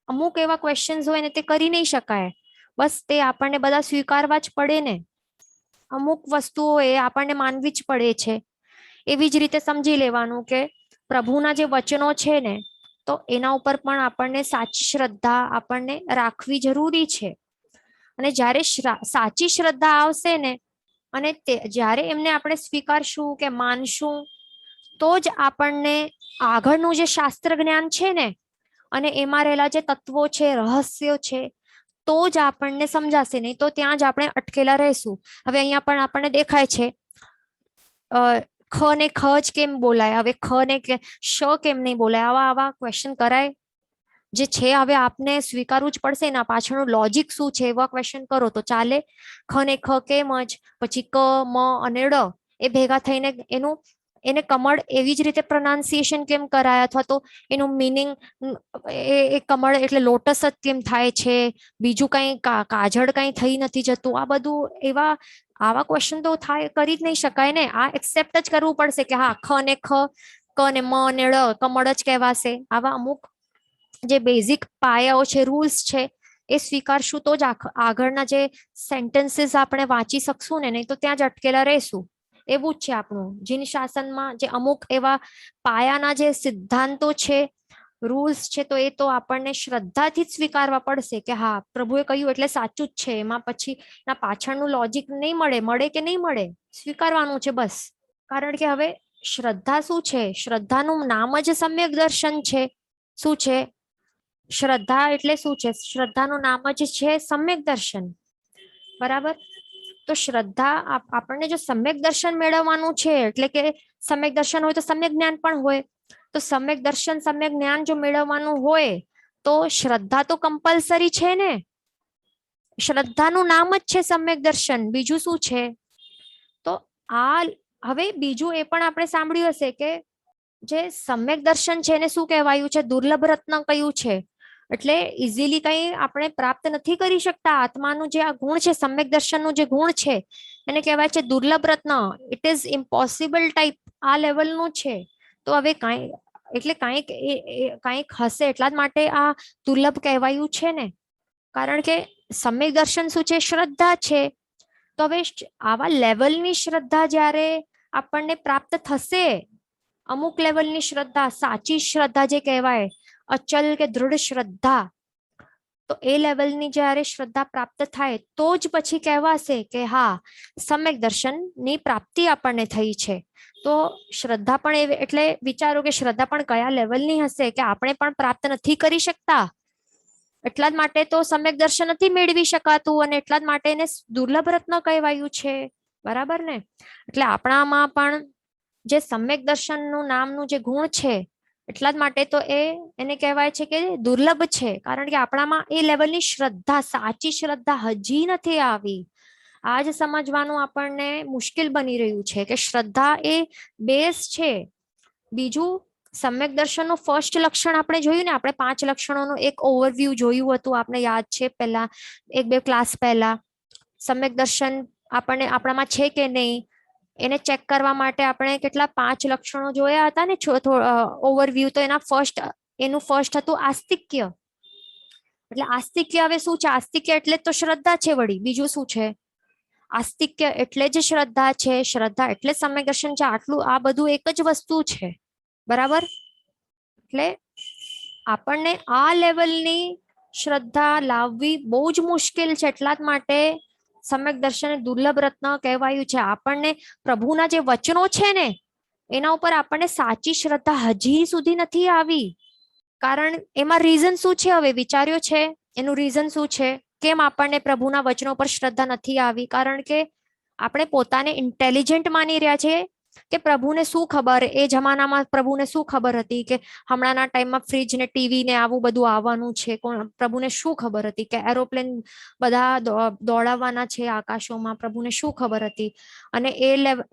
અમુક એવા ક્વેશ્ચન્સ હોય ને તે કરી નહીં શકાય. બસ તે આપણને બધા સ્વીકારવા જ પડે ને. અમુક વસ્તુઓ એ આપણને માનવી જ પડે છે. એવી જ રીતે સમજી લેવાનું કે પ્રભુના જે વચનો છે ને, તો એના ઉપર પણ આપણને સાચી શ્રદ્ધા આપણને રાખવી જરૂરી છે. અને જ્યારે સાચી શ્રદ્ધા આવશે ને, અને જ્યારે એમને આપણે સ્વીકારશું કે માનશું, તો જ આપણને આગળનું જે શાસ્ત્ર જ્ઞાન છે ને, અને એમાં રહેલા જે તત્વો છે, રહસ્યો છે, તો જ આપણને સમજાશે. નહીં તો ત્યાં જ આપણે અટકેલા રહીશું. હવે અહીંયા પણ આપણને દેખાય છે ખ ને ખ જ કેમ બોલાય, હવે ખ ને શ કેમ નહીં બોલાય. આવા ક્વેશ્ચન કરાય જે છે. હવે આપને સ્વીકારવું જ પડશે. એના પાછળનું લોજિક શું છે એવા ક્વેશ્ચન કરો તો ચાલે. ખ ને ખ કેમ જ, પછી ક મ અને ડ એ ભેગા થઈને એને કમળ એવી જ રીતે પ્રોનાઉન્સિએશન કેમ કરાય, અથવા તો એનું મિનિંગ એ કમળ એટલે લોટસ જ કેમ થાય છે, બીજું કંઈ કાજળ કંઈ થઈ નથી જતું. આ બધું આવા ક્વેશ્ચન તો થાય કરી જ નહીં શકાય ને. આ એક્સેપ્ટ જ કરવું પડશે કે હા, ખ ને ખ, ક ને મ ને ડ કમળ જ કહેવાશે. આવા અમુક જે બેઝિક પાયાઓ છે, રૂલ્સ છે, એ સ્વીકારશું તો જ આગળના જે સેન્ટેન્સીસ આપણે વાંચી શકશું ને. નહીં તો ત્યાં જ અટકેલા રહેશું. એવું જ છે આપણું જીન શાસનમાં જે અમુક એવા પાયાના જે સિદ્ધાંતો છે, રૂલ્સ છે, તો એ તો આપણને શ્રદ્ધાથી જ સ્વીકારવા પડશે કે હા, પ્રભુએ કહ્યું એટલે સાચું જ છે. એમાં પછી ના પાછળનું લોજિક નહીં મળે કે નહીં મળે, સ્વીકારવાનું છે બસ. કારણ કે હવે શ્રદ્ધા શું છે, શ્રદ્ધાનું નામ જ સમ્યક દર્શન છે. શું છે શ્રદ્ધા એટલે શું છે, શ્રદ્ધાનું નામ જ છે સમ્યક દર્શન. બરાબર. તો શ્રદ્ધા આપણને જો સમ્યક દર્શન મેળવવાનું છે, એટલે કે સમ્યક દર્શન હોય તો સમ્યક જ્ઞાન પણ હોય. તો સમ્યક દર્શન સમ્યક જ્ઞાન જો મેળવવાનું હોય તો શ્રદ્ધા તો કમ્પલસરી છે ને. શ્રદ્ધાનું નામ જ છે સમ્યક દર્શન, બીજું શું છે? તો આ હવે બીજું એ પણ આપણે સાંભળ્યું હશે કે જે સમ્યક દર્શન છે એને શું કહેવાયું છે? દુર્લભ રત્ન કયું છે? એટલે ઇઝીલી કઈ આપણે પ્રાપ્ત નથી કરી શકતા. આત્માનું જે આ ગુણ છે, સમ્યક દર્શનનું જે ગુણ છે એને કહેવાય છે દુર્લભ રત્ન. ઇટ ઇઝ ઇમ્પોસિબલ ટાઈપ આ લેવલનું છે. તો હવે કાંઈ એટલે કાંઈક હશે એટલા જ માટે આ દુર્લભ કહેવાયું છે ને. કારણ કે સમ્યક દર્શન શું છે? શ્રદ્ધા છે. તો હવે આવા લેવલની શ્રદ્ધા જ્યારે આપણને પ્રાપ્ત થશે, અમુક લેવલની શ્રદ્ધા, સાચી શ્રદ્ધા જે કહેવાય, અચલ કે દૃઢ શ્રદ્ધા, તો એ લેવલની જ્યારે શ્રદ્ધા પ્રાપ્ત થાય તો જ પછી કહેવાશે કે હા સમ્યક દર્શનની પ્રાપ્તિ આપણને થઈ છે. તો શ્રદ્ધા પણ એટલે વિચારો કે શ્રદ્ધા પણ કયા લેવલની હશે કે આપણે પણ પ્રાપ્ત નથી કરી શકતા. એટલા જ માટે તો સમ્યક દર્શન નથી મેળવી શકાતું અને એટલા જ માટે એને દુર્લભ રત્ન કહેવાયું છે. બરાબર ને? એટલે આપણામાં પણ જે સમ્યક દર્શનનું નામનું જે ગુણ છે એટલા જ માટે તો એને કહેવાય છે કે દુર્લભ છે. કારણ કે આપણામાં એ લેવલની શ્રદ્ધા, સાચી શ્રદ્ધા હજી નથી આવી. આ જ સમજવાનું આપણને મુશ્કેલ બની રહ્યું છે કે શ્રદ્ધા એ બેઝ છે. બીજું સમ્યક દર્શનનું ફર્સ્ટ લક્ષણ આપણે જોયું ને, આપણે 5 લક્ષણોનું એક ઓવરવ્યુ જોયું હતું, આપણે યાદ છે પહેલા 1-2 ક્લાસ પહેલા. સમ્યક દર્શન આપણને આપણામાં છે કે નહીં એને ચેક કરવા માટે આપણે કેટલા 5 લક્ષણો જોયા હતા ને ઓવરવ્યુ. તો એનું ફર્સ્ટ હતું આસ્તિક્ય. એટલે આસ્તિક્ય હવે શું છે? આસ્તિક્ય એટલે તો શ્રદ્ધા છે વળી, બીજું શું છે? આસ્તિક્ય એટલે જ શ્રદ્ધા છે, શ્રદ્ધા એટલે સમ્યક દર્શન છે. આટલું આ બધું એક જ વસ્તુ છે. બરાબર? એટલે આપણને આ લેવલની શ્રદ્ધા લાવવી બહુ જ મુશ્કેલ છે. એટલા જ માટે સમ્યક દર્શન દુર્લભ રત્ન કહેવાયું છે. આપણને પ્રભુના જે વચનો છે ને એના ઉપર આપણને સાચી શ્રદ્ધા હજી સુધી નથી આવી. કારણ એમાં રીઝન શું છે? હવે વિચાર્યો છે એનું રીઝન શું છે? કેમ આપણને પ્રભુના વચનો પર શ્રદ્ધા નથી આવી? કારણ કે આપણે પોતાને ઇન્ટેલિજન્ટ માની રહ્યા છે કે પ્રભુને શું ખબર, એ જમાનામાં પ્રભુને શું ખબર હતી કે હમણાંના ટાઈમમાં ફ્રીજ ને ટીવી ને આવું બધું આવવાનું છે. પ્રભુને શું ખબર હતી કે એરોપ્લેન બધા દોડાવવાના છે આકાશોમાં? પ્રભુને શું ખબર હતી? અને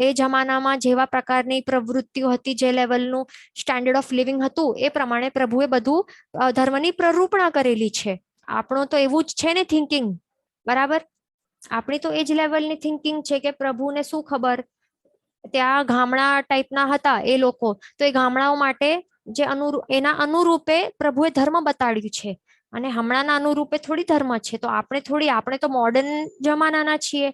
એ જમાનામાં જેવા પ્રકારની પ્રવૃત્તિઓ હતી, જે લેવલનું સ્ટાન્ડર્ડ ઓફ લિવિંગ હતું, એ પ્રમાણે પ્રભુએ બધું ધર્મની પ્રરૂપણા કરેલી છે. આપણું તો એવું જ છે ને થિંકિંગ. બરાબર? આપણી તો એ જ લેવલની થિંકિંગ છે કે પ્રભુને શું ખબર. ત્યાં ગામડા ટાઈપના હતા એ લોકો, તો એ ગામડાઓ માટે જે એના અનુરૂપે પ્રભુએ ધર્મ બતાડ્યું છે. અને હમણાંના અનુરૂપે થોડી ધર્મ છે. તો આપણે તો મોડર્ન જમાનાના છીએ.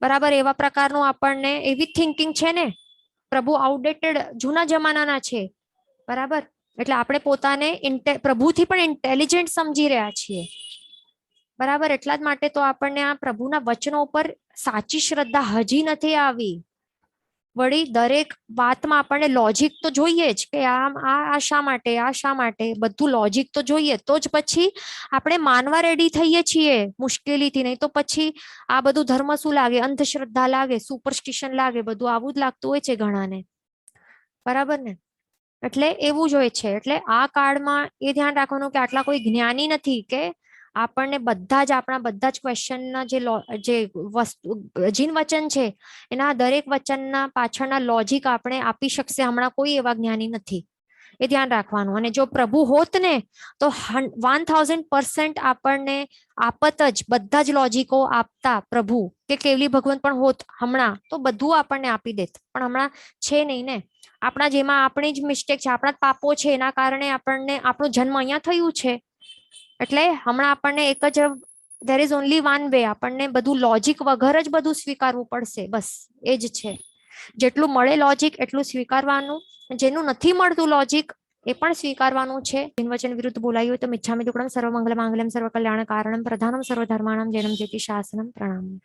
બરાબર? એવા પ્રકારનું આપણને એવી થિંકિંગ છે ને. પ્રભુ આઉટડેટેડ જૂના જમાનાના છે. બરાબર? એટલે આપણે પોતાને પ્રભુથી પણ ઇન્ટેલિજન્ટ સમજી રહ્યા છીએ. બરાબર? એટલા જ માટે તો આપણને આ પ્રભુના વચનો ઉપર સાચી શ્રદ્ધા હજી નથી આવી. વળી દરેક વાતમાં આપણને લોજિક તો જોઈએ જ કે આ શા માટે, આ શા માટે, બધું લોજિક તો જોઈએ તો જ પછી આપણે માનવા રેડી થઈએ છીએ મુશ્કેલીથી. નહીં તો પછી આ બધું ધર્મ શું લાગે? અંધશ્રદ્ધા લાગે, સુપરસ્ટિશન લાગે, બધું આવું જ લાગતું હોય છે ઘણાને. બરાબર ને? એટલે એવું જ હોય છે. એટલે આ કાળમાં એ ધ્યાન રાખવાનું કે આટલા કોઈ જ્ઞાની નથી કે આપણને આપણા બધા જ ક્વેશ્ચનના જે જીન વચન છે એના દરેક વચનના પાછળના લોજિક આપણે આપી શકશે. હમણાં કોઈ એવા જ્ઞાની નથી. એ ધ્યાન રાખવાનું. અને જો પ્રભુ હોત ને તો 1000% આપણને આપત જ બધા જ લોજિકો આપતા પ્રભુ, કે કેવલી ભગવંત પણ હોત હમણાં તો બધું આપણને આપી દેત. પણ હમણાં છે નહીં ને. આપણા જેમાં આપણી જ મિસ્ટેક છે, આપણા જ પાપો છે, એના કારણે આપણો જન્મ અહીંયા થયું છે. એટલે હમણાં આપણને એક જ there is only one way. આપણને બધું લોજિક વગર જ બધું સ્વીકારવું પડશે. બસ એ જ છે. જેટલું મળે લોજિક એટલું સ્વીકારવાનું, જેનું નથી મળતું લોજિક એ પણ સ્વીકારવાનું છે. વચન વિરુદ્ધ બોલાયું હોય તો મિચ્છામિ દુક્કડમ સર્વમંગલ માંગલ્યમ સર્વ કલ્યાણ કારણમ પ્રધાનમ સર્વ ધર્માણમ જૈનમ જ્યોતિ શાસનમ પ્રણામ.